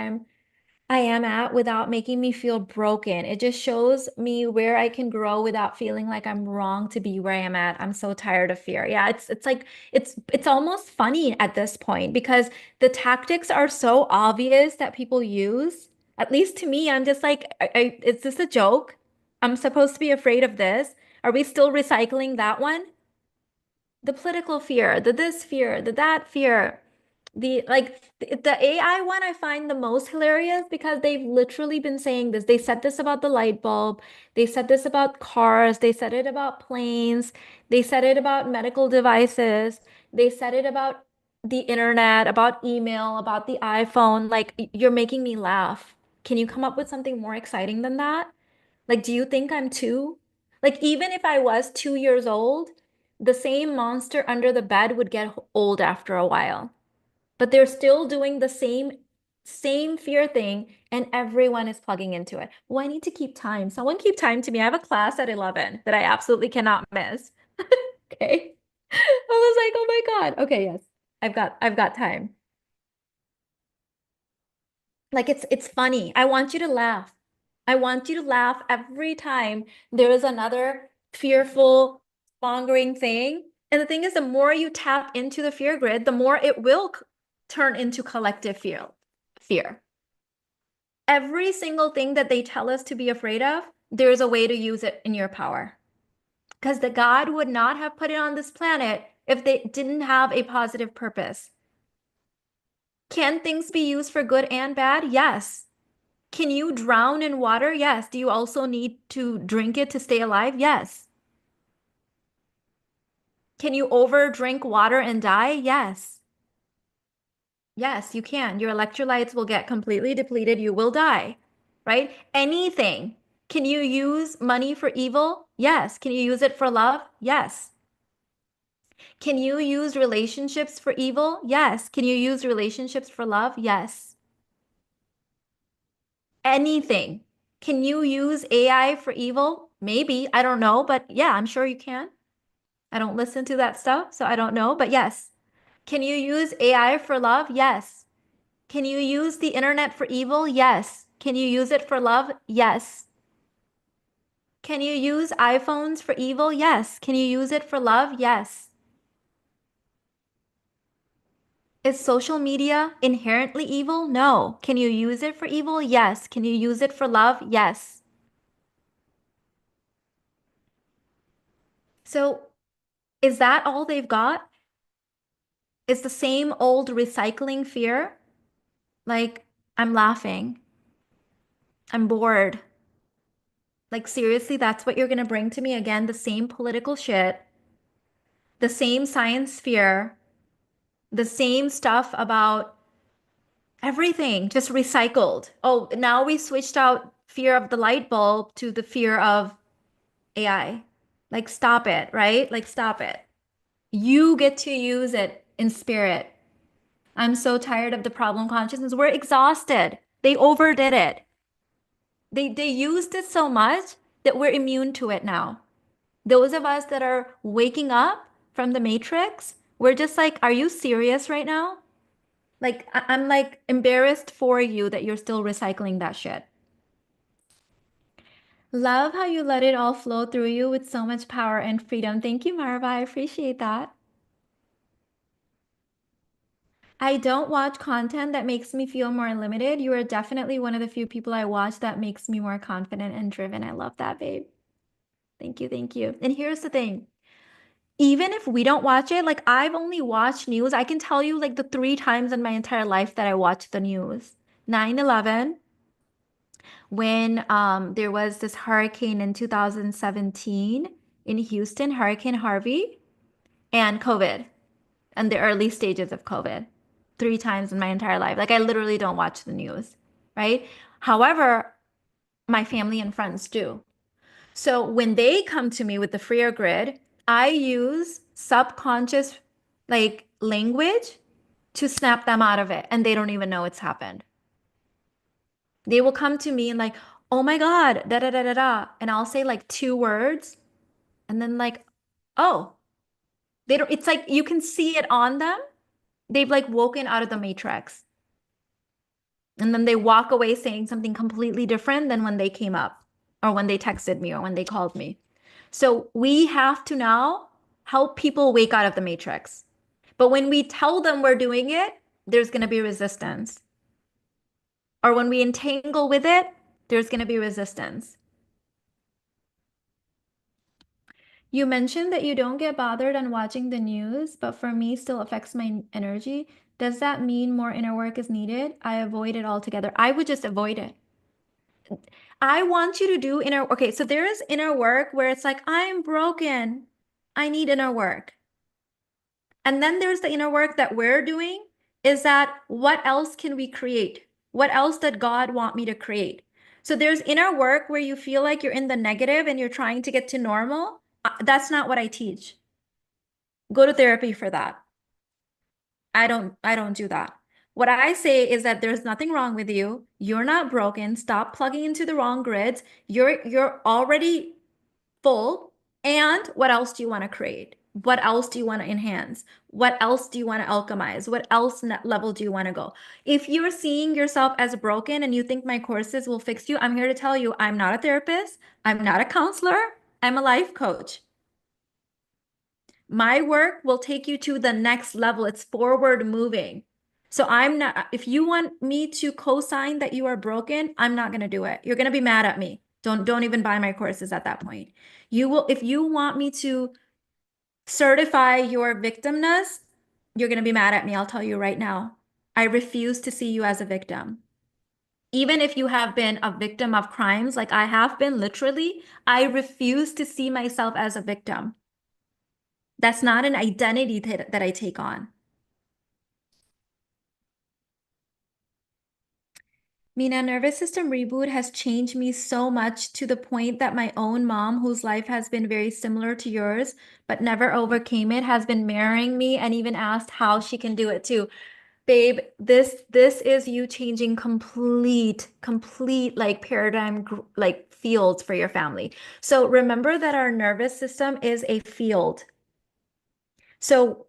[SPEAKER 1] I am at without making me feel broken. It just shows me where I can grow without feeling like I'm wrong to be where I am at. I'm so tired of fear. Yeah, it's like it's almost funny at this point because the tactics are so obvious that people use. At least to me, I'm just like, is this a joke? I'm supposed to be afraid of this. Are we still recycling that one? The political fear, the this fear, the that fear, the like the AI one I find the most hilarious because they've literally been saying this. They said this about the light bulb, they said this about cars, they said it about planes, they said it about medical devices, they said it about the internet, about email, about the iPhone. Like you're making me laugh. Can you come up with something more exciting than that? Like, do you think I'm two? Like, even if I was 2 years old, the same monster under the bed would get old after a while. But they're still doing the same fear thing, and everyone is plugging into it. Well, I need to keep time. Someone keep time to me. I have a class at 11 that I absolutely cannot miss. Okay. I was like, oh my God. Okay, yes. I've got time. Like it's funny. I want you to laugh. I want you to laugh every time there is another fearful, mongering thing. And the thing is, the more you tap into the fear grid, the more it will turn into collective fear. Fear. Every single thing that they tell us to be afraid of, there's a way to use it in your power. Because the God would not have put it on this planet if they didn't have a positive purpose. Can things be used for good and bad? Yes. Can you drown in water? Yes. Do you also need to drink it to stay alive? Yes. Can you over drink water and die? Yes. Yes, you can. Your electrolytes will get completely depleted. You will die, right? Anything. Can you use money for evil? Yes. Can you use it for love? Yes. Can you use relationships for evil? Yes. Can you use relationships for love? Yes. Anything. Can you use AI for evil? Maybe. I don't know, but yeah, I'm sure you can. I don't listen to that stuff, so I don't know, but yes. Can you use AI for love? Yes. Can you use the internet for evil? Yes. Can you use it for love? Yes. Can you use iPhones for evil? Yes. Can you use it for love? Yes. Is social media inherently evil? No. Can you use it for evil? Yes. Can you use it for love? Yes. So Is that all they've got? Is the same old recycling fear? Like, I'm laughing. I'm bored. Like, seriously, that's what you're going to bring to me again? The same political shit, the same science fear, the same stuff about everything, just recycled. Oh, now we switched out fear of the light bulb to the fear of AI. Like, stop it, right? Like, stop it. You get to use it in spirit. I'm so tired of the problem consciousness. We're exhausted. They overdid it. They used it so much that we're immune to it now. Those of us that are waking up from the matrix, we're just like, are you serious right now? Like, I'm like embarrassed for you that you're still recycling that shit. Love how you let it all flow through you with so much power and freedom. Thank you, Marva. I appreciate that. I don't watch content that makes me feel more limited. You are definitely one of the few people I watch that makes me more confident and driven. I love that, babe. Thank you, thank you. And here's the thing. Even if we don't watch it, like I've only watched news. I can tell you like the 3 times in my entire life that I watched the news. 9/11, when there was this hurricane in 2017 in Houston, Hurricane Harvey, and COVID, and the early stages of COVID. 3 times in my entire life. Like I literally don't watch the news, right? However, my family and friends do. So when they come to me with the freer grid, I use subconscious like language to snap them out of it, and they don't even know it's happened. They will come to me and like, oh my God, da da da da da. And I'll say like 2 words, and then like, oh, they don't, it's like you can see it on them. They've like woken out of the matrix. And then they walk away saying something completely different than when they came up or when they texted me or when they called me. So we have to now help people wake out of the matrix. But when we tell them we're doing it, there's going to be resistance. Or when we entangle with it, there's going to be resistance. You mentioned that you don't get bothered on watching the news, but for me still affects my energy. Does that mean more inner work is needed? I avoid it altogether. I would just avoid it. I want you to do inner, okay, so there is inner work where it's like, I'm broken. I need inner work. And then there's the inner work that we're doing is that what else can we create? What else did God want me to create? So there's inner work where you feel like you're in the negative and you're trying to get to normal. That's not what I teach. Go to therapy for that. I don't do that. What I say is that there's nothing wrong with you. You're not broken. Stop plugging into the wrong grids. You're already full. And what else do you want to create? What else do you want to enhance? What else do you want to alchemize? What else level do you want to go? If you're seeing yourself as broken and you think my courses will fix you, I'm here to tell you I'm not a therapist. I'm not a counselor. I'm a life coach. My work will take you to the next level. It's forward moving. So I'm not, if you want me to co-sign that you are broken, I'm not going to do it. You're going to be mad at me. Don't even buy my courses at that point. You will, if you want me to certify your victimness, you're going to be mad at me. I'll tell you right now. I refuse to see you as a victim. Even if you have been a victim of crimes like I have been, literally, I refuse to see myself as a victim. That's not an identity that I take on. Mina, nervous system reboot has changed me so much to the point that my own mom, whose life has been very similar to yours, but never overcame it, has been marrying me and even asked how she can do it too. Babe, this is you changing complete like paradigm like fields for your family. So remember that our nervous system is a field. So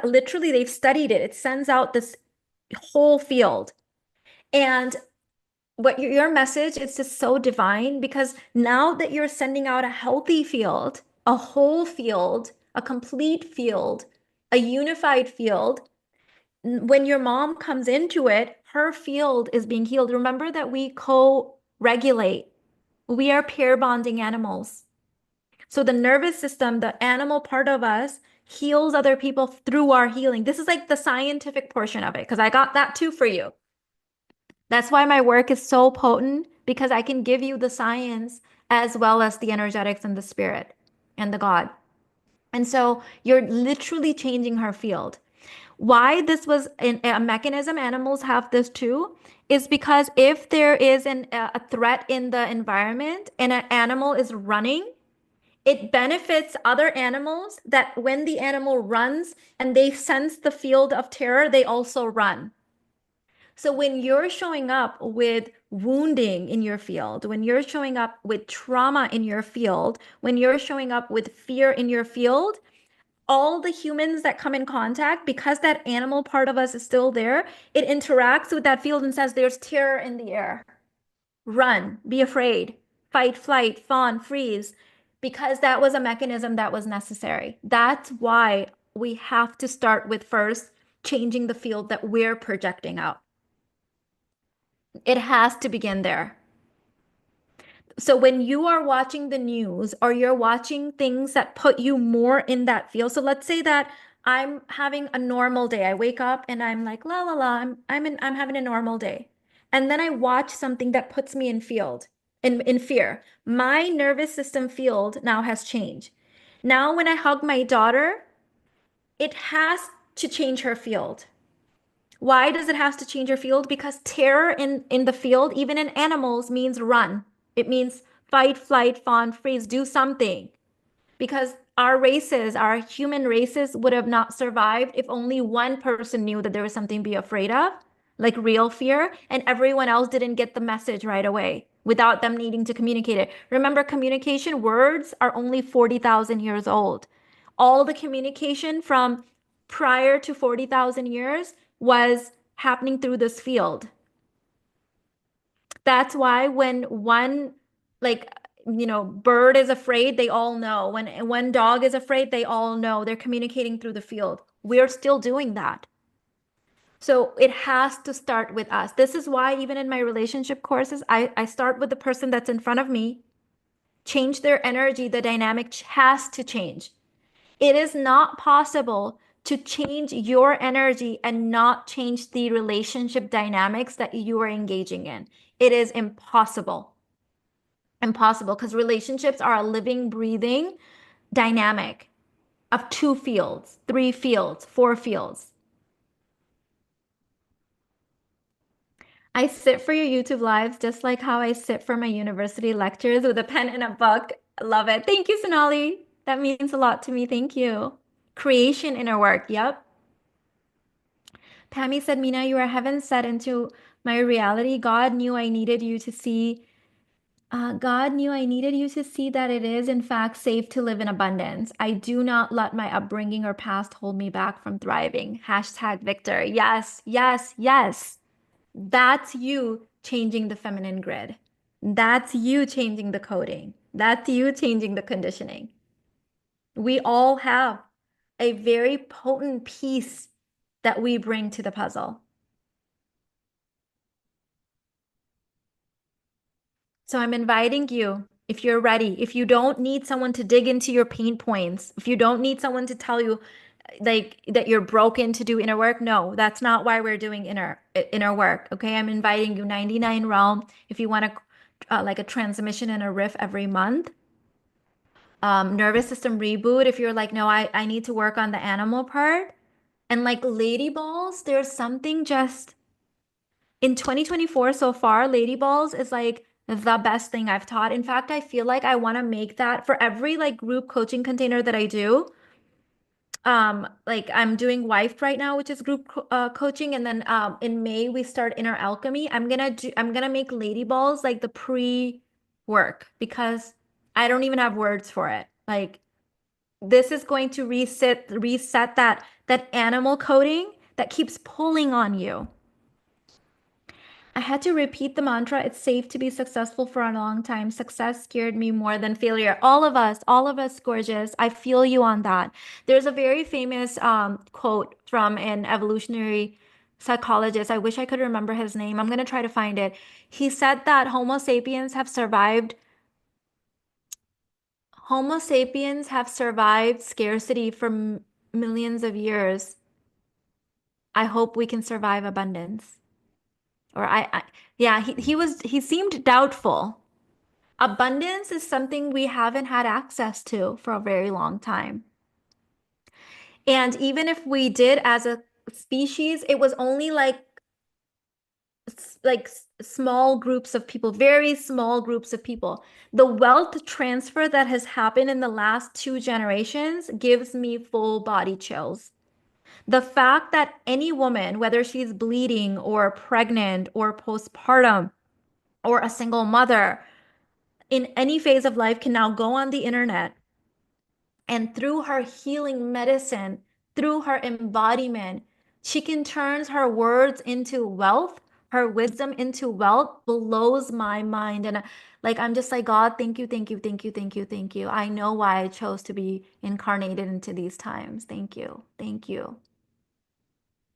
[SPEAKER 1] literally they've studied it. It sends out this whole field. And what your message is just so divine because now that you're sending out a healthy field, a whole field, a complete field, a unified field, when your mom comes into it, her field is being healed. Remember that we co-regulate. We are pair bonding animals. So the nervous system, the animal part of us, heals other people through our healing. This is like the scientific portion of it, because I got that too for you. That's why my work is so potent, because I can give you the science as well as the energetics and the spirit and the God. And so you're literally changing her field. Why this was a mechanism, animals have this too, is because if there is a threat in the environment and an animal is running, it benefits other animals that when the animal runs and they sense the field of terror, they also run. So when you're showing up with wounding in your field, when you're showing up with trauma in your field, when you're showing up with fear in your field, all the humans that come in contact, because that animal part of us is still there, it interacts with that field and says, there's terror in the air. Run, be afraid, fight, flight, fawn, freeze, because that was a mechanism that was necessary. That's why we have to start with first changing the field that we're projecting out. It has to begin there. So when you are watching the news or you're watching things that put you more in that field, so let's say that I'm having a normal day. I wake up and I'm like, la la la, I'm having a normal day. And then I watch something that puts me in field, in fear. My nervous system field now has changed. Now when I hug my daughter, it has to change her field. Why does it have to change your field? Because terror in the field, even in animals, means run. It means fight, flight, fawn, freeze, do something. Because our races, our human races would have not survived if only one person knew that there was something to be afraid of, like real fear, and everyone else didn't get the message right away without them needing to communicate it. Remember, communication words are only 40,000 years old. All the communication from prior to 40,000 years was happening through this field. That's why when one, like, bird is afraid, they all know. When one dog is afraid, they all know. They're communicating through the field. We're still doing that. So it has to start with us. This is why even in my relationship courses, I start with the person that's in front of me, change their energy, the dynamic has to change. It is not possible to change your energy and not change the relationship dynamics that you are engaging in. It is impossible. Impossible, because relationships are a living, breathing dynamic of 2 fields, 3 fields, 4 fields. I sit for your YouTube lives just like how I sit for my university lectures with a pen and a book. I love it. Thank you, Sonali. That means a lot to me. Thank you. Creation inner work. Yep. Pammy said, Mina, you are heaven set into my reality. God knew I needed you to see that it is, in fact, safe to live in abundance. I do not let my upbringing or past hold me back from thriving. Hashtag Victor. Yes, yes, yes. That's you changing the feminine grid. That's you changing the coding. That's you changing the conditioning. We all have a very potent piece that we bring to the puzzle. So I'm inviting you, if you're ready, if you don't need someone to dig into your pain points, if you don't need someone to tell you like that you're broken to do inner work, no, that's not why we're doing inner work. Okay, I'm inviting you 99 realm if you want to like a transmission and a riff every month. Nervous system reboot if you're like, no, I need to work on the animal part. And like lady balls, there's something just in 2024 so far, Lady Balls is like the best thing I've taught. In fact, I feel like I want to make that for every like group coaching container that I do. Like I'm doing Wife right now, which is group coaching, and then in May we start Inner Alchemy. I'm gonna make Lady Balls like the pre-work because I don't even have words for it. Like this is going to reset that animal coding that keeps pulling on you. I had to repeat the mantra, it's safe to be successful for a long time. Success scared me more than failure. All of us, gorgeous. I feel you on that. There's a very famous quote from an evolutionary psychologist. I wish I could remember his name. I'm going to try to find it. He said that Homo sapiens have survived. Homo sapiens have survived scarcity for millions of years. I hope we can survive abundance. Or yeah, he seemed doubtful. Abundance is something we haven't had access to for a very long time. And even if we did as a species, it was only small groups of people, very small groups of people. The wealth transfer that has happened in the last 2 generations gives me full body chills. The fact that any woman, whether she's bleeding or pregnant or postpartum or a single mother in any phase of life, can now go on the internet and through her healing medicine, through her embodiment, she can turn her words into wealth, her wisdom into wealth, blows my mind. And like, I'm just like, God, thank you, thank you, thank you, thank you, thank you. I know why I chose to be incarnated into these times. Thank you, thank you,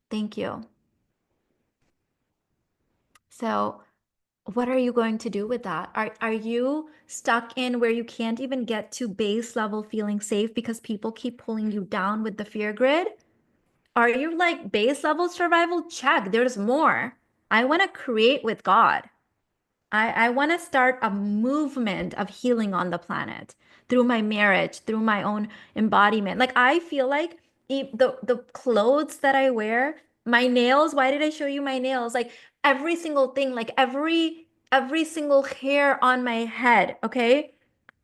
[SPEAKER 1] thank you. So, what are you going to do with that? Are you stuck in where you can't even get to base level feeling safe because people keep pulling you down with the fear grid? Are you like base level survival? Check, there's more. I want to create with God. I want to start a movement of healing on the planet through my marriage, through my own embodiment. Like I feel like the clothes that I wear, my nails, why did I show you my nails? Like every single thing, like every single hair on my head, okay?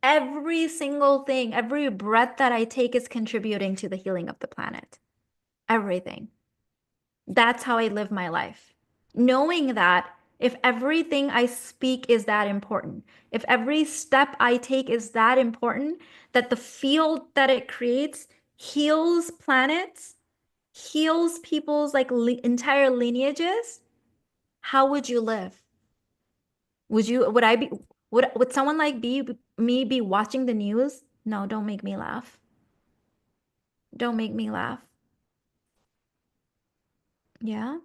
[SPEAKER 1] Every single thing, every breath that I take is contributing to the healing of the planet. Everything. That's how I live my life. Knowing that if everything I speak is that important, if every step I take is that important, that the field that it creates heals planets, heals people's like entire lineages, how would you live? Would I be, would someone like me be watching the news? No, don't make me laugh. Don't make me laugh. Yeah.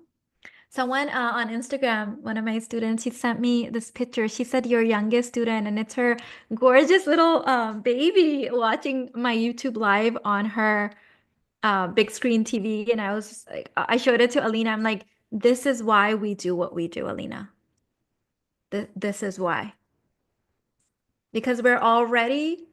[SPEAKER 1] Someone on Instagram, one of my students, she sent me this picture. She said, your youngest student, and it's her gorgeous little baby watching my YouTube live on her big screen TV. And I was just like, I showed it to Alina. I'm like, this is why we do what we do, Alina. This is why. Because we're already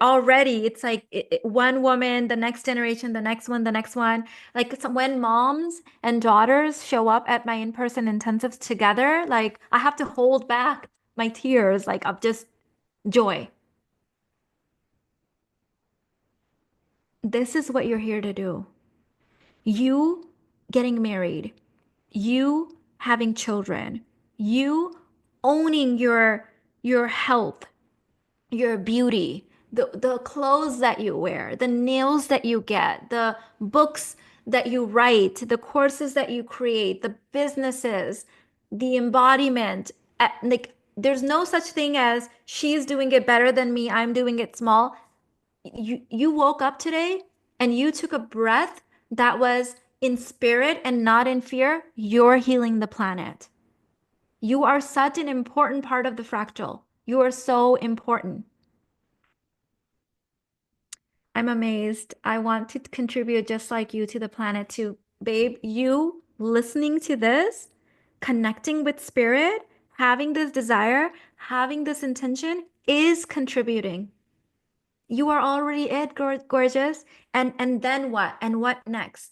[SPEAKER 1] already it's like one woman, the next generation, the next one, the next one, like when moms and daughters show up at my in-person intensives together, like I have to hold back my tears like of just joy. This is what you're here to do. You getting married, you having children, you owning your health, your beauty, the clothes that you wear, the nails that you get, the books that you write, the courses that you create, the businesses, the embodiment. Like there's no such thing as she's doing it better than me, I'm doing it small. You woke up today and you took a breath that was in spirit and not in fear. You're healing the planet. You are such an important part of the fractal. You are so important. I'm amazed. I want to contribute just like you to the planet too. Babe, you listening to this, connecting with spirit, having this desire, having this intention is contributing. You are already it, gorgeous. And then what? And what next?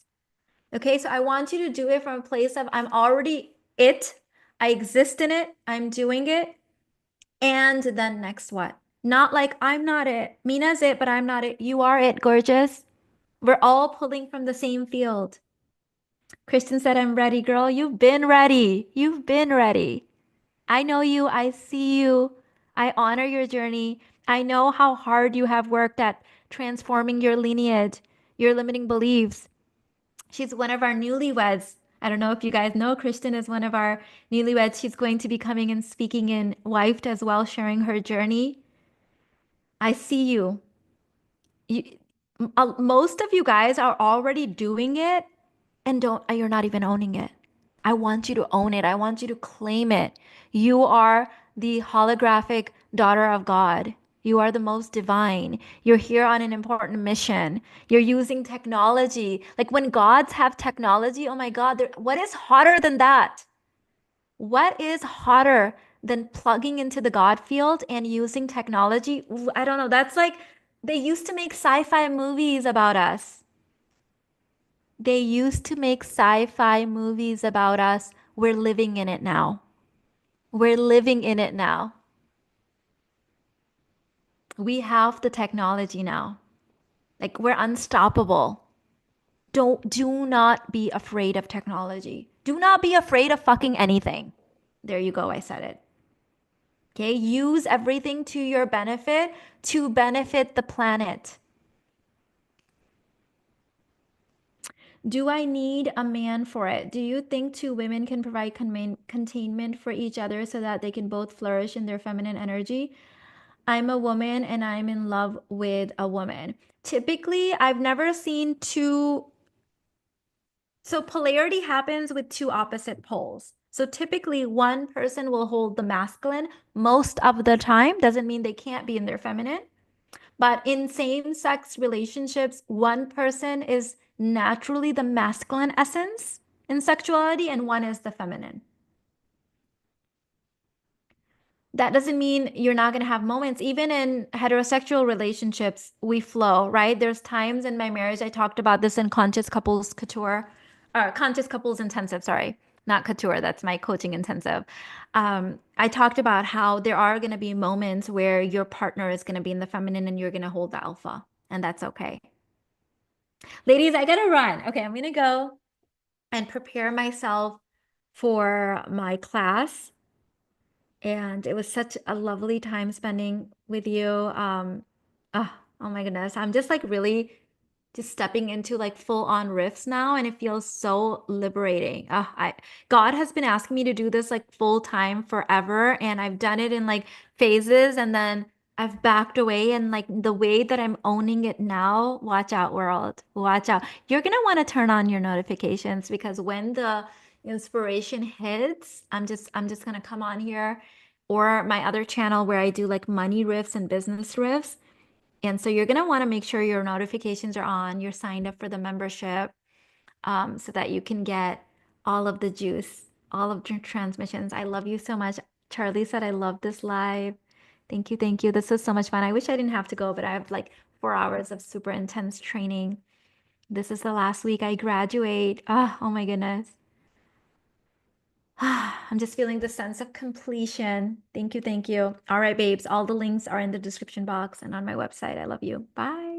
[SPEAKER 1] Okay, so I want you to do it from a place of I'm already it. I exist in it. I'm doing it. And then next what? Not like I'm not it. Mina's it, but I'm not it. You are it, gorgeous. We're all pulling from the same field. Kristen said, I'm ready, girl. You've been ready. You've been ready. I know you. I see you. I honor your journey. I know how hard you have worked at transforming your lineage, your limiting beliefs. She's one of our newlyweds. I don't know if you guys know, Kristen is one of our newlyweds. She's going to be coming and speaking in Wifed as well, sharing her journey. I see you. You, most of you guys are already doing it and you're not even owning it. I want you to own it. I want you to claim it. You are the holographic daughter of God. You are the most divine. You're here on an important mission. You're using technology. Like when gods have technology, oh my God, what is hotter than that? What is hotter than plugging into the God field and using technology? Ooh, I don't know. That's like they used to make sci-fi movies about us. They used to make sci-fi movies about us. We're living in it now. We're living in it now. We have the technology now. Like we're unstoppable. Do not be afraid of technology. Do not be afraid of fucking anything. There you go, I said it. Okay, use everything to benefit the planet. Do I need a man for it? Do you think two women can provide containment for each other so that they can both flourish in their feminine energy? I'm a woman and I'm in love with a woman. Typically, I've never seen two. So polarity happens with two opposite poles. So typically, one person will hold the masculine most of the time. Doesn't mean they can't be in their feminine. But in same-sex relationships, one person is naturally the masculine essence in sexuality and one is the feminine. That doesn't mean you're not going to have moments. Even in heterosexual relationships, we flow, right? There's times in my marriage, I talked about this in Conscious Couples Couture, or Conscious Couples Intensive, sorry, not Couture, that's my coaching intensive. I talked about how there are going to be moments where your partner is going to be in the feminine and you're going to hold the alpha, and that's okay. Ladies, I gotta run. Okay, I'm gonna go and prepare myself for my class. And it was such a lovely time spending with you. Oh, oh my goodness. I'm just like really just stepping into like full on riffs now, and it feels so liberating. God has been asking me to do this like full time forever, and I've done it in like phases, and then I've backed away, and like the way that I'm owning it now, watch out, world. Watch out. You're gonna want to turn on your notifications because when the inspiration hits, I'm just gonna come on here or my other channel where I do like money riffs and business riffs. And so you're going to want to make sure your notifications are on, you're signed up for the membership, so that you can get all of the juice, all of your transmissions. I love you so much. Charlie said, I love this live. Thank you. Thank you. This was so much fun. I wish I didn't have to go, but I have like 4 hours of super intense training. This is the last week I graduate. Oh my goodness. I'm just feeling the sense of completion. Thank you. Thank you. All right, babes. All the links are in the description box and on my website. I love you. Bye.